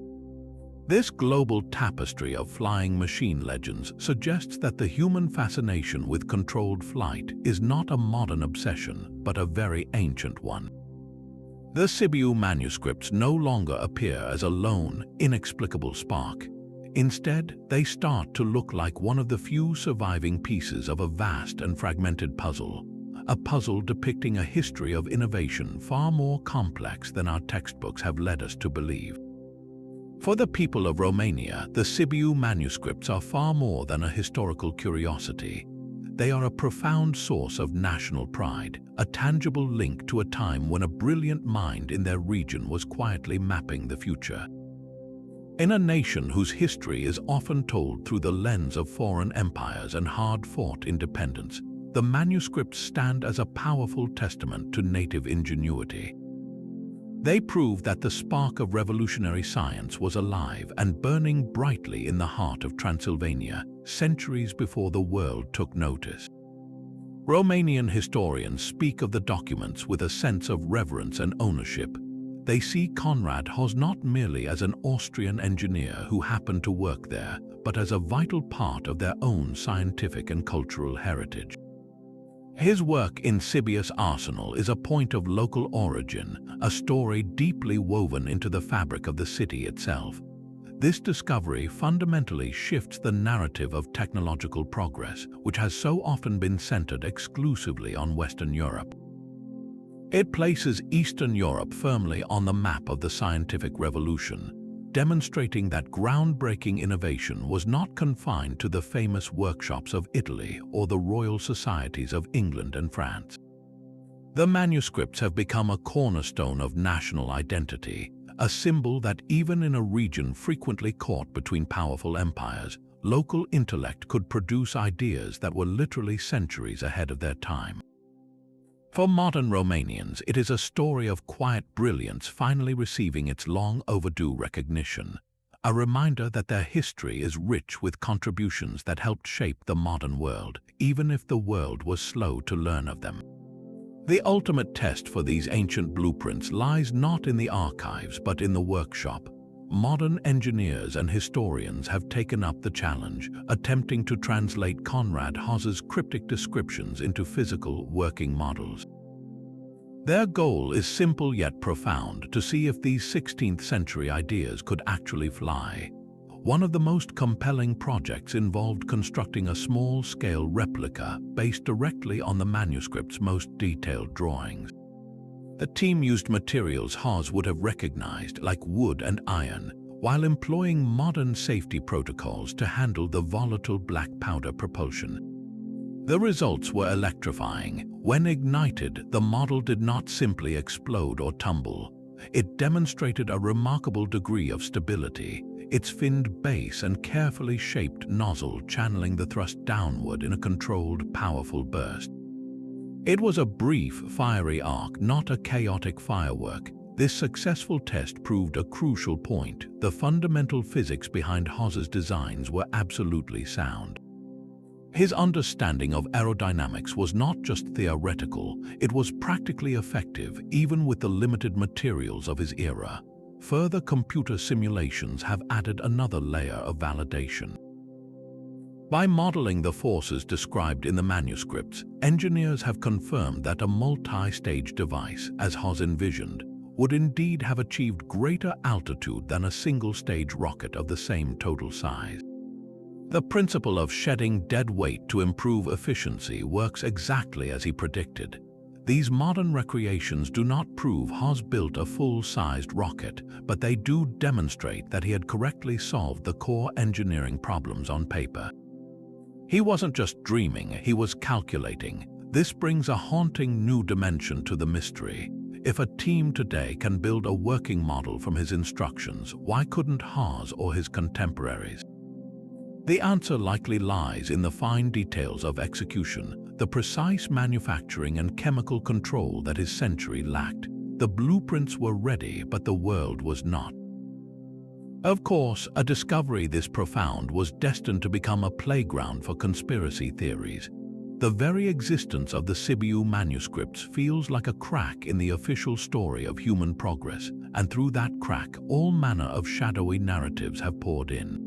This global tapestry of flying machine legends suggests that the human fascination with controlled flight is not a modern obsession, but a very ancient one. The Sibiu manuscripts no longer appear as a lone, inexplicable spark. Instead, they start to look like one of the few surviving pieces of a vast and fragmented puzzle, a puzzle depicting a history of innovation far more complex than our textbooks have led us to believe. For the people of Romania, the Sibiu manuscripts are far more than a historical curiosity. They are a profound source of national pride, a tangible link to a time when a brilliant mind in their region was quietly mapping the future. In a nation whose history is often told through the lens of foreign empires and hard-fought independence, the manuscripts stand as a powerful testament to native ingenuity. They prove that the spark of revolutionary science was alive and burning brightly in the heart of Transylvania, centuries before the world took notice. Romanian historians speak of the documents with a sense of reverence and ownership. They see Conrad Haas not merely as an Austrian engineer who happened to work there, but as a vital part of their own scientific and cultural heritage. His work in Sibiu's arsenal is a point of local origin, a story deeply woven into the fabric of the city itself. This discovery fundamentally shifts the narrative of technological progress, which has so often been centered exclusively on Western Europe. It places Eastern Europe firmly on the map of the scientific revolution, demonstrating that groundbreaking innovation was not confined to the famous workshops of Italy or the royal societies of England and France. The manuscripts have become a cornerstone of national identity, a symbol that even in a region frequently caught between powerful empires, local intellect could produce ideas that were literally centuries ahead of their time. For modern Romanians, it is a story of quiet brilliance finally receiving its long-overdue recognition, a reminder that their history is rich with contributions that helped shape the modern world, even if the world was slow to learn of them. The ultimate test for these ancient blueprints lies not in the archives but in the workshop. Modern engineers and historians have taken up the challenge, attempting to translate Conrad Haas's cryptic descriptions into physical, working models. Their goal is simple yet profound: to see if these 16th-century ideas could actually fly. One of the most compelling projects involved constructing a small-scale replica based directly on the manuscript's most detailed drawings. The team used materials Haas would have recognized, like wood and iron, while employing modern safety protocols to handle the volatile black powder propulsion. The results were electrifying. When ignited, the model did not simply explode or tumble. It demonstrated a remarkable degree of stability, its finned base and carefully shaped nozzle channeling the thrust downward in a controlled, powerful burst. It was a brief, fiery arc, not a chaotic firework. This successful test proved a crucial point: the fundamental physics behind Haas's designs were absolutely sound. His understanding of aerodynamics was not just theoretical, it was practically effective, even with the limited materials of his era. Further computer simulations have added another layer of validation. By modeling the forces described in the manuscripts, engineers have confirmed that a multi-stage device, as Haas envisioned, would indeed have achieved greater altitude than a single-stage rocket of the same total size. The principle of shedding dead weight to improve efficiency works exactly as he predicted. These modern recreations do not prove Haas built a full-sized rocket, but they do demonstrate that he had correctly solved the core engineering problems on paper. He wasn't just dreaming, he was calculating. This brings a haunting new dimension to the mystery. If a team today can build a working model from his instructions, why couldn't Haas or his contemporaries? The answer likely lies in the fine details of execution, the precise manufacturing and chemical control that his century lacked. The blueprints were ready, but the world was not. Of course, a discovery this profound was destined to become a playground for conspiracy theories. The very existence of the Sibiu manuscripts feels like a crack in the official story of human progress, and through that crack, all manner of shadowy narratives have poured in.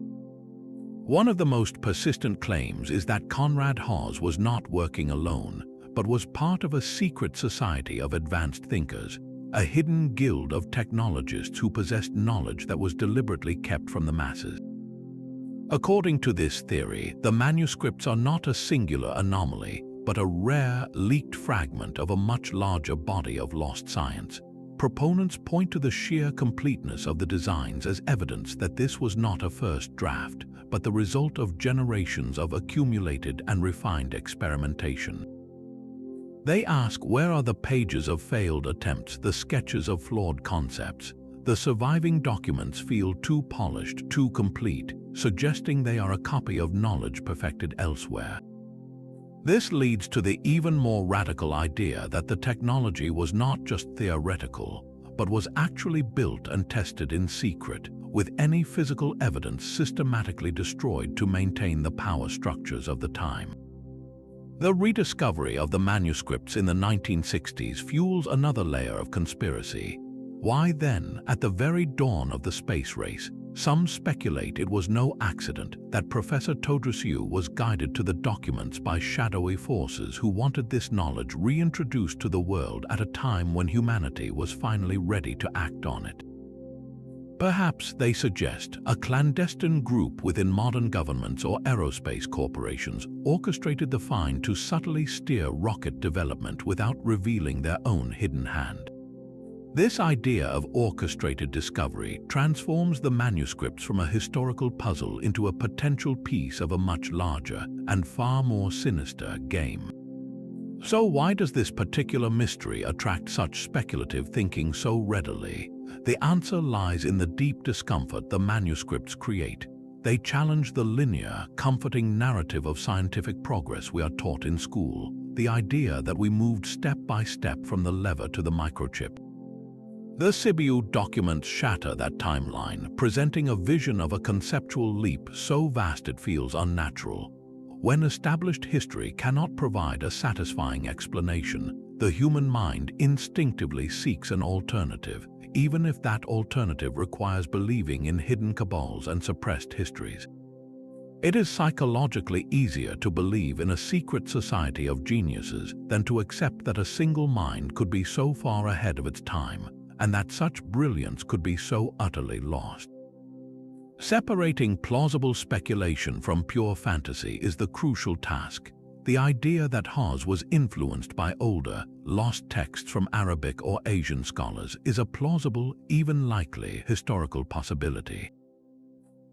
One of the most persistent claims is that Conrad Haas was not working alone, but was part of a secret society of advanced thinkers, a hidden guild of technologists who possessed knowledge that was deliberately kept from the masses. According to this theory, the manuscripts are not a singular anomaly, but a rare, leaked fragment of a much larger body of lost science. Proponents point to the sheer completeness of the designs as evidence that this was not a first draft, but the result of generations of accumulated and refined experimentation. They ask, where are the pages of failed attempts, the sketches of flawed concepts? The surviving documents feel too polished, too complete, suggesting they are a copy of knowledge perfected elsewhere. This leads to the even more radical idea that the technology was not just theoretical, but was actually built and tested in secret, with any physical evidence systematically destroyed to maintain the power structures of the time. The rediscovery of the manuscripts in the 1960s fuels another layer of conspiracy. Why then, at the very dawn of the space race, some speculate it was no accident that Professor Todrisiu was guided to the documents by shadowy forces who wanted this knowledge reintroduced to the world at a time when humanity was finally ready to act on it. Perhaps, they suggest, a clandestine group within modern governments or aerospace corporations orchestrated the find to subtly steer rocket development without revealing their own hidden hand. This idea of orchestrated discovery transforms the manuscripts from a historical puzzle into a potential piece of a much larger and far more sinister game. So why does this particular mystery attract such speculative thinking so readily? The answer lies in the deep discomfort the manuscripts create. They challenge the linear, comforting narrative of scientific progress we are taught in school, the idea that we moved step by step from the lever to the microchip. The Sibiu documents shatter that timeline, presenting a vision of a conceptual leap so vast it feels unnatural. When established history cannot provide a satisfying explanation, the human mind instinctively seeks an alternative, even if that alternative requires believing in hidden cabals and suppressed histories. It is psychologically easier to believe in a secret society of geniuses than to accept that a single mind could be so far ahead of its time, and that such brilliance could be so utterly lost. Separating plausible speculation from pure fantasy is the crucial task. The idea that Haas was influenced by older, lost texts from Arabic or Asian scholars is a plausible, even likely, historical possibility.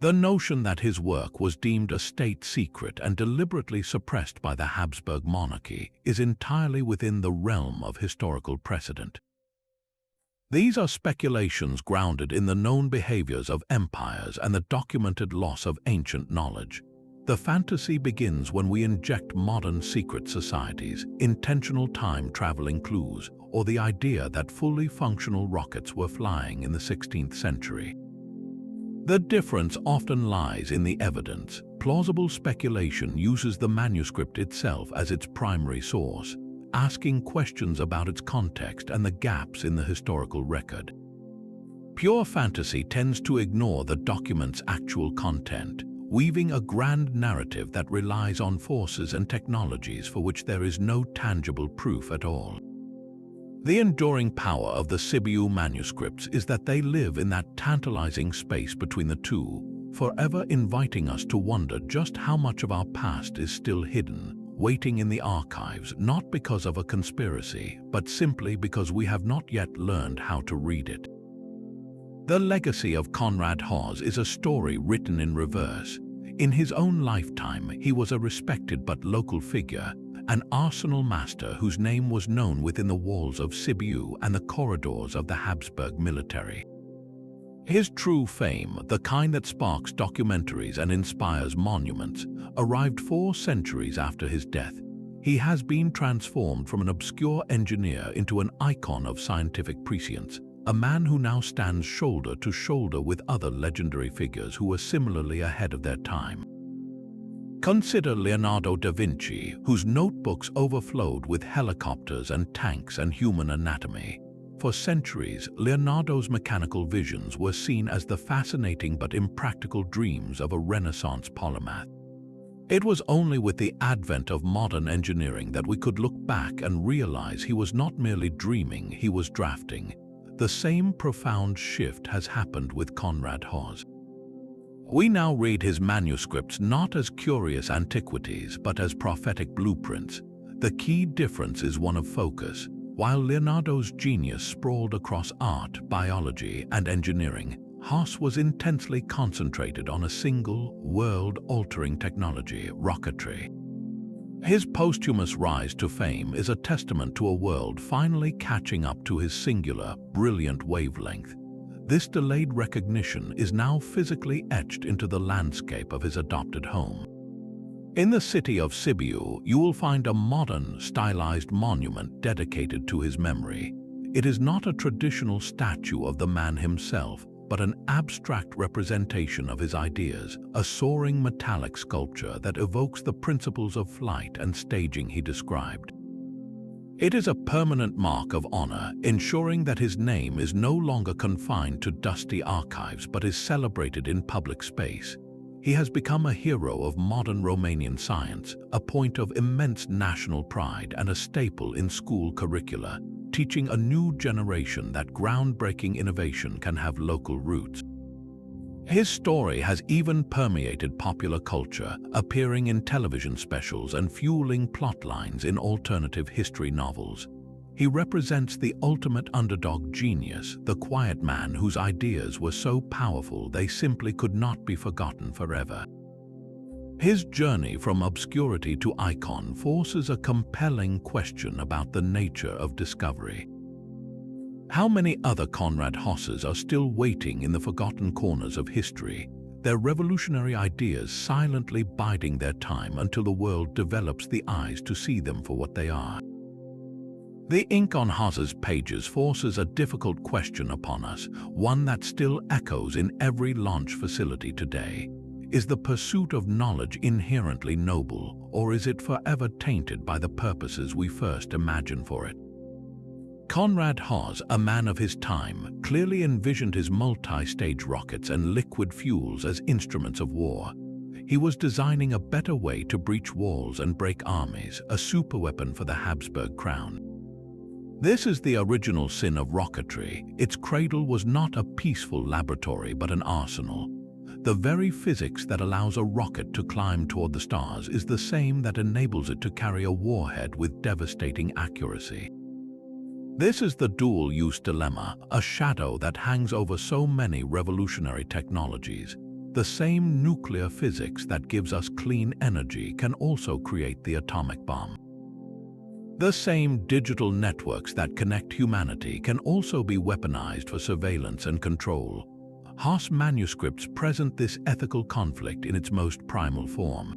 The notion that his work was deemed a state secret and deliberately suppressed by the Habsburg monarchy is entirely within the realm of historical precedent. These are speculations grounded in the known behaviors of empires and the documented loss of ancient knowledge. The fantasy begins when we inject modern secret societies, intentional time-traveling clues, or the idea that fully functional rockets were flying in the 16th century. The difference often lies in the evidence. Plausible speculation uses the manuscript itself as its primary source, asking questions about its context and the gaps in the historical record. Pure fantasy tends to ignore the document's actual content, weaving a grand narrative that relies on forces and technologies for which there is no tangible proof at all. The enduring power of the Sibiu manuscripts is that they live in that tantalizing space between the two, forever inviting us to wonder just how much of our past is still hidden, waiting in the archives, not because of a conspiracy, but simply because we have not yet learned how to read it. The legacy of Conrad Haas is a story written in reverse. In his own lifetime, he was a respected but local figure, an arsenal master whose name was known within the walls of Sibiu and the corridors of the Habsburg military. His true fame, the kind that sparks documentaries and inspires monuments, arrived 4 centuries after his death. He has been transformed from an obscure engineer into an icon of scientific prescience, a man who now stands shoulder to shoulder with other legendary figures who were similarly ahead of their time. Consider Leonardo da Vinci, whose notebooks overflowed with helicopters and tanks and human anatomy. For centuries, Leonardo's mechanical visions were seen as the fascinating but impractical dreams of a Renaissance polymath. It was only with the advent of modern engineering that we could look back and realize he was not merely dreaming, he was drafting. The same profound shift has happened with Conrad Haas. We now read his manuscripts not as curious antiquities but as prophetic blueprints. The key difference is one of focus. While Leonardo's genius sprawled across art, biology, and engineering, Haas was intensely concentrated on a single, world-altering technology, rocketry. His posthumous rise to fame is a testament to a world finally catching up to his singular, brilliant wavelength. This delayed recognition is now physically etched into the landscape of his adopted home. In the city of Sibiu, you will find a modern, stylized monument dedicated to his memory. It is not a traditional statue of the man himself, but an abstract representation of his ideas, a soaring metallic sculpture that evokes the principles of flight and staging he described. It is a permanent mark of honor, ensuring that his name is no longer confined to dusty archives but is celebrated in public space. He has become a hero of modern Romanian science, a point of immense national pride and a staple in school curricula, teaching a new generation that groundbreaking innovation can have local roots. His story has even permeated popular culture, appearing in television specials and fueling plotlines in alternative history novels. He represents the ultimate underdog genius, the quiet man whose ideas were so powerful they simply could not be forgotten forever. His journey from obscurity to icon forces a compelling question about the nature of discovery. How many other Conrad Haases are still waiting in the forgotten corners of history, their revolutionary ideas silently biding their time until the world develops the eyes to see them for what they are? The ink on Haas's pages forces a difficult question upon us, one that still echoes in every launch facility today. Is the pursuit of knowledge inherently noble, or is it forever tainted by the purposes we first imagined for it? Conrad Haas, a man of his time, clearly envisioned his multi-stage rockets and liquid fuels as instruments of war. He was designing a better way to breach walls and break armies, a superweapon for the Habsburg crown. This is the original sin of rocketry. Its cradle was not a peaceful laboratory but an arsenal. The very physics that allows a rocket to climb toward the stars is the same that enables it to carry a warhead with devastating accuracy. This is the dual-use dilemma, a shadow that hangs over so many revolutionary technologies. The same nuclear physics that gives us clean energy can also create the atomic bomb. The same digital networks that connect humanity can also be weaponized for surveillance and control. Haas manuscripts present this ethical conflict in its most primal form.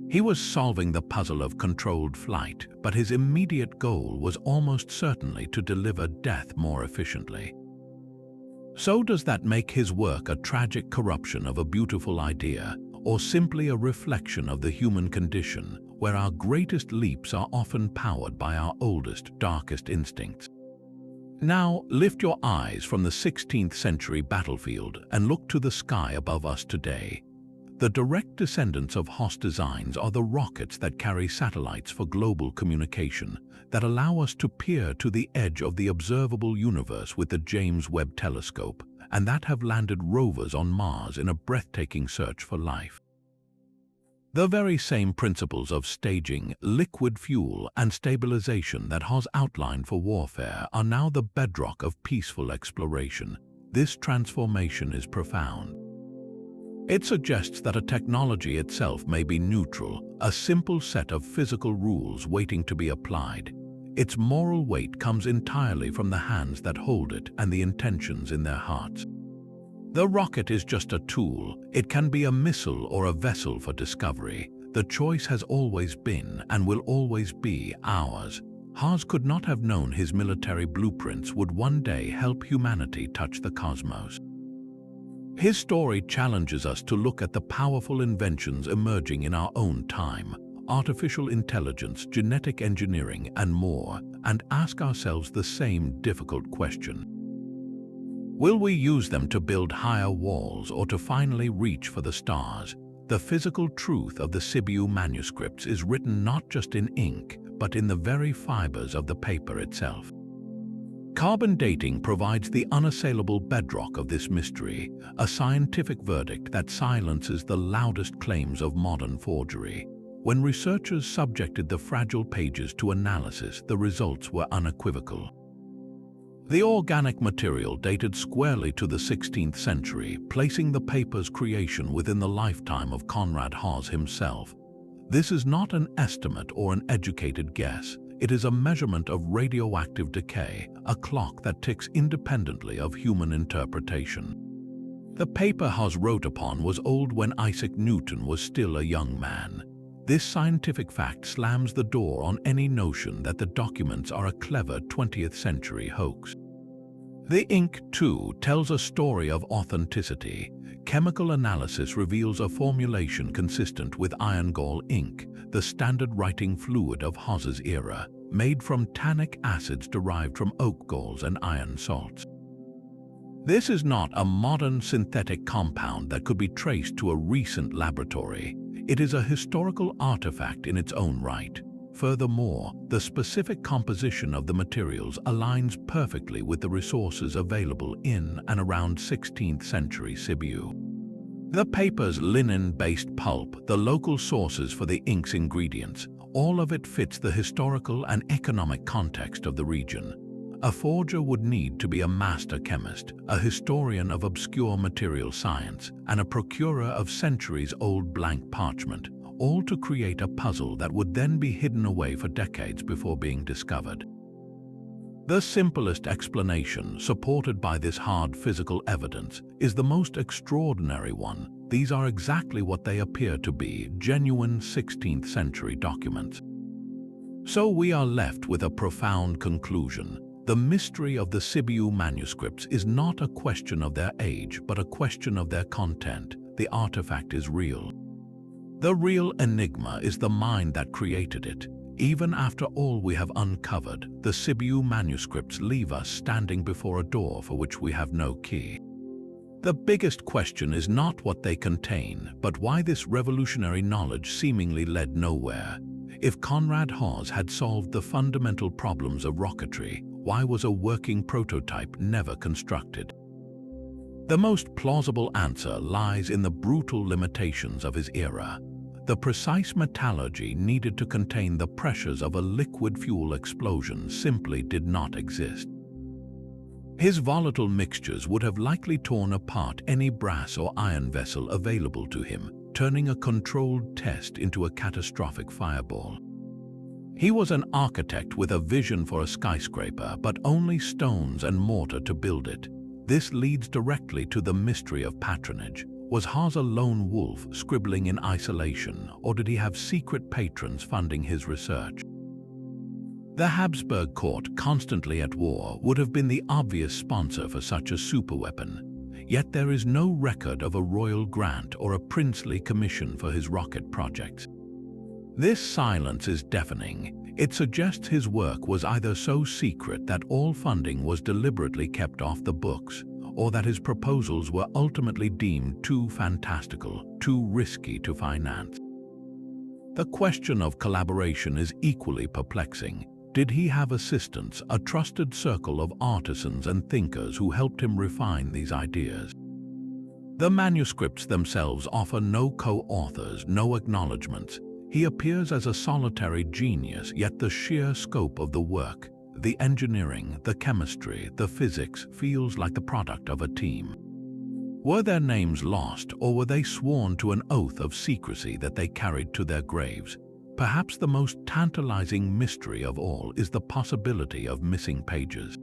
He was solving the puzzle of controlled flight, but his immediate goal was almost certainly to deliver death more efficiently. So does that make his work a tragic corruption of a beautiful idea, or simply a reflection of the human condition, where our greatest leaps are often powered by our oldest, darkest instincts? Now, lift your eyes from the 16th century battlefield and look to the sky above us today. The direct descendants of Haas designs are the rockets that carry satellites for global communication, that allow us to peer to the edge of the observable universe with the James Webb Telescope, and that have landed rovers on Mars in a breathtaking search for life. The very same principles of staging, liquid fuel, and stabilization that Haas outlined for warfare are now the bedrock of peaceful exploration. This transformation is profound. It suggests that a technology itself may be neutral, a simple set of physical rules waiting to be applied. Its moral weight comes entirely from the hands that hold it and the intentions in their hearts. The rocket is just a tool. It can be a missile or a vessel for discovery. The choice has always been and will always be ours. Haas could not have known his military blueprints would one day help humanity touch the cosmos. His story challenges us to look at the powerful inventions emerging in our own time, artificial intelligence, genetic engineering, and more, and ask ourselves the same difficult question. Will we use them to build higher walls or to finally reach for the stars? The physical truth of the Sibiu Manuscripts is written not just in ink, but in the very fibers of the paper itself. Carbon dating provides the unassailable bedrock of this mystery, a scientific verdict that silences the loudest claims of modern forgery. When researchers subjected the fragile pages to analysis, the results were unequivocal. The organic material dated squarely to the 16th century, placing the paper's creation within the lifetime of Conrad Haas himself. This is not an estimate or an educated guess. It is a measurement of radioactive decay, a clock that ticks independently of human interpretation. The paper Haas wrote upon was old when Isaac Newton was still a young man. This scientific fact slams the door on any notion that the documents are a clever 20th century hoax. The ink, too, tells a story of authenticity. Chemical analysis reveals a formulation consistent with iron gall ink, the standard writing fluid of Haas's era, made from tannic acids derived from oak galls and iron salts. This is not a modern synthetic compound that could be traced to a recent laboratory. It is a historical artifact in its own right. Furthermore, the specific composition of the materials aligns perfectly with the resources available in and around 16th century Sibiu. The paper's linen-based pulp, the local sources for the ink's ingredients, all of it fits the historical and economic context of the region. A forger would need to be a master chemist, a historian of obscure material science, and a procurer of centuries-old blank parchment, all to create a puzzle that would then be hidden away for decades before being discovered. The simplest explanation, supported by this hard physical evidence, is the most extraordinary one. These are exactly what they appear to be, genuine 16th century documents. So we are left with a profound conclusion. The mystery of the Sibiu manuscripts is not a question of their age, but a question of their content. The artifact is real. The real enigma is the mind that created it. Even after all we have uncovered, the Sibiu manuscripts leave us standing before a door for which we have no key. The biggest question is not what they contain, but why this revolutionary knowledge seemingly led nowhere. If Conrad Haas had solved the fundamental problems of rocketry, why was a working prototype never constructed? The most plausible answer lies in the brutal limitations of his era. The precise metallurgy needed to contain the pressures of a liquid fuel explosion simply did not exist. His volatile mixtures would have likely torn apart any brass or iron vessel available to him, turning a controlled test into a catastrophic fireball. He was an architect with a vision for a skyscraper, but only stones and mortar to build it. This leads directly to the mystery of patronage. Was Haas a lone wolf scribbling in isolation, or did he have secret patrons funding his research? The Habsburg court, constantly at war, would have been the obvious sponsor for such a superweapon. Yet there is no record of a royal grant or a princely commission for his rocket projects. This silence is deafening. It suggests his work was either so secret that all funding was deliberately kept off the books, or that his proposals were ultimately deemed too fantastical, too risky to finance. The question of collaboration is equally perplexing. Did he have assistants, a trusted circle of artisans and thinkers who helped him refine these ideas? The manuscripts themselves offer no co-authors, no acknowledgements. He appears as a solitary genius, yet the sheer scope of the work, the engineering, the chemistry, the physics, feels like the product of a team. Were their names lost, or were they sworn to an oath of secrecy that they carried to their graves? Perhaps the most tantalizing mystery of all is the possibility of missing pages.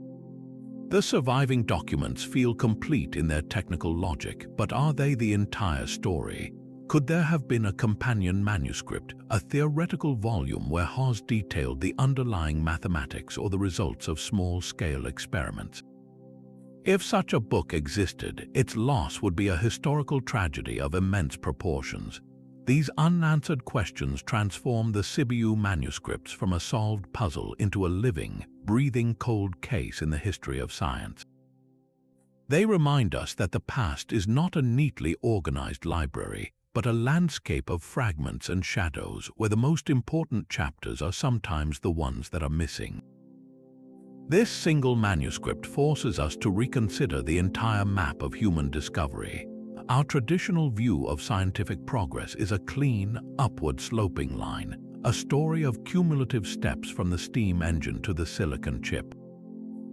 The surviving documents feel complete in their technical logic, but are they the entire story? Could there have been a companion manuscript, a theoretical volume where Haas detailed the underlying mathematics or the results of small-scale experiments? If such a book existed, its loss would be a historical tragedy of immense proportions. These unanswered questions transform the Sibiu manuscripts from a solved puzzle into a living, breathing cold case in the history of science. They remind us that the past is not a neatly organized library, but a landscape of fragments and shadows where the most important chapters are sometimes the ones that are missing. This single manuscript forces us to reconsider the entire map of human discovery. our traditional view of scientific progress is a clean, upward-sloping line, a story of cumulative steps from the steam engine to the silicon chip.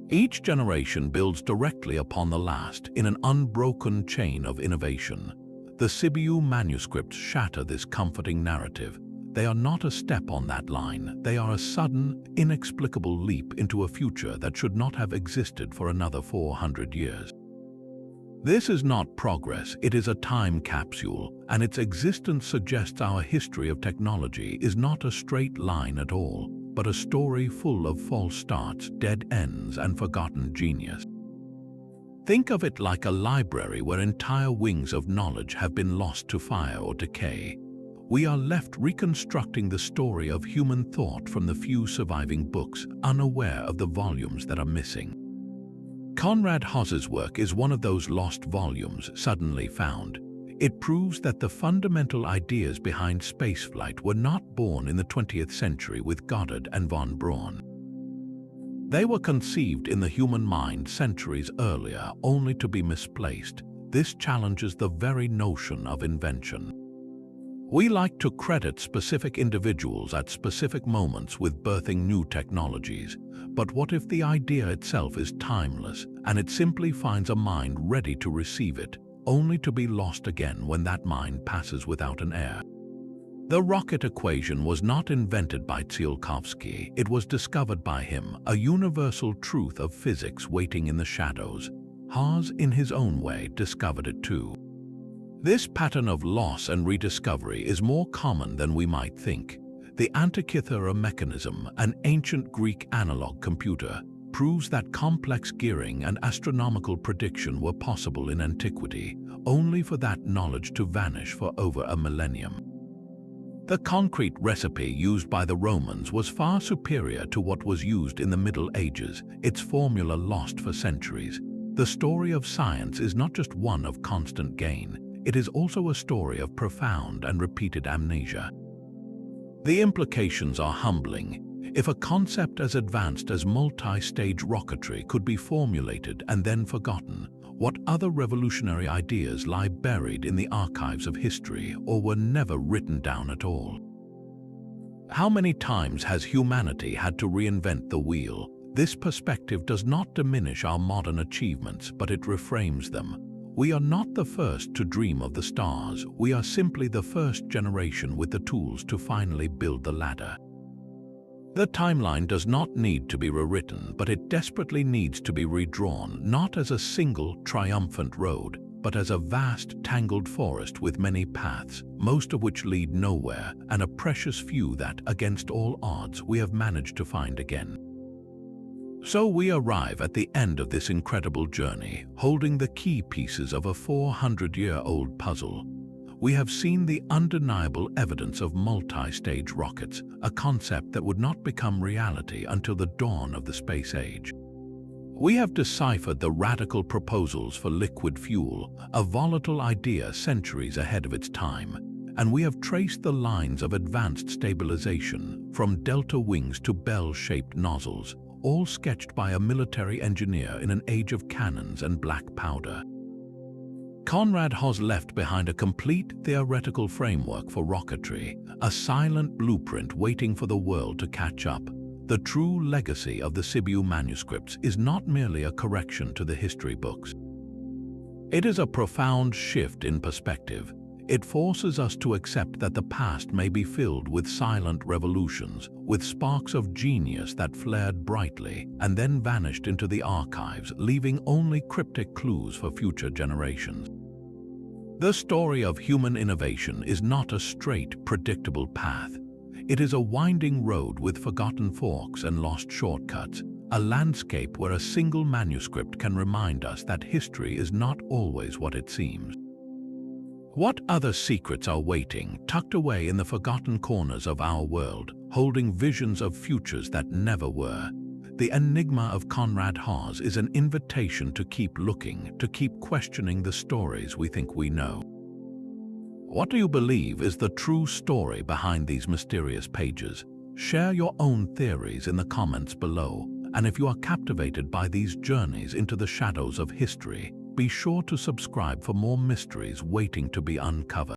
Each generation builds directly upon the last in an unbroken chain of innovation. The Sibiu Manuscripts shatter this comforting narrative. They are not a step on that line. They are a sudden, inexplicable leap into a future that should not have existed for another 400 years. This is not progress, it is a time capsule, and its existence suggests our history of technology is not a straight line at all, but a story full of false starts, dead ends, and forgotten genius. Think of it like a library where entire wings of knowledge have been lost to fire or decay. We are left reconstructing the story of human thought from the few surviving books, unaware of the volumes that are missing. Conrad Haas's work is one of those lost volumes suddenly found. It proves that the fundamental ideas behind spaceflight were not born in the 20th century with Goddard and von Braun. They were conceived in the human mind centuries earlier, only to be misplaced. This challenges the very notion of invention. We like to credit specific individuals at specific moments with birthing new technologies, but what if the idea itself is timeless and it simply finds a mind ready to receive it, only to be lost again when that mind passes without an heir? The rocket equation was not invented by Tsiolkovsky, it was discovered by him, a universal truth of physics waiting in the shadows. Haas, in his own way, discovered it too. This pattern of loss and rediscovery is more common than we might think. The Antikythera mechanism, an ancient Greek analog computer, proves that complex gearing and astronomical prediction were possible in antiquity, only for that knowledge to vanish for over a millennium. The concrete recipe used by the Romans was far superior to what was used in the Middle Ages, its formula lost for centuries. The story of science is not just one of constant gain. It is also a story of profound and repeated amnesia. The implications are humbling. If a concept as advanced as multi-stage rocketry could be formulated and then forgotten, what other revolutionary ideas lie buried in the archives of history or were never written down at all? How many times has humanity had to reinvent the wheel? This perspective does not diminish our modern achievements, but it reframes them. We are not the first to dream of the stars, we are simply the first generation with the tools to finally build the ladder. The timeline does not need to be rewritten, but it desperately needs to be redrawn, not as a single, triumphant road, but as a vast, tangled forest with many paths, most of which lead nowhere, and a precious few that, against all odds, we have managed to find again. So we arrive at the end of this incredible journey, holding the key pieces of a 400-year-old puzzle. We have seen the undeniable evidence of multi-stage rockets, a concept that would not become reality until the dawn of the space age. We have deciphered the radical proposals for liquid fuel, a volatile idea centuries ahead of its time, and we have traced the lines of advanced stabilization, from delta wings to bell-shaped nozzles, all sketched by a military engineer in an age of cannons and black powder. Conrad Haas left behind a complete theoretical framework for rocketry, a silent blueprint waiting for the world to catch up. The true legacy of the Sibiu Manuscripts is not merely a correction to the history books. It is a profound shift in perspective. It forces us to accept that the past may be filled with silent revolutions, with sparks of genius that flared brightly and then vanished into the archives, leaving only cryptic clues for future generations. The story of human innovation is not a straight, predictable path. It is a winding road with forgotten forks and lost shortcuts, a landscape where a single manuscript can remind us that history is not always what it seems. What other secrets are waiting, tucked away in the forgotten corners of our world, holding visions of futures that never were? The Enigma of Conrad Haas is an invitation to keep looking, to keep questioning the stories we think we know. What do you believe is the true story behind these mysterious pages? Share your own theories in the comments below, and if you are captivated by these journeys into the shadows of history, Be sure to subscribe for more mysteries waiting to be uncovered.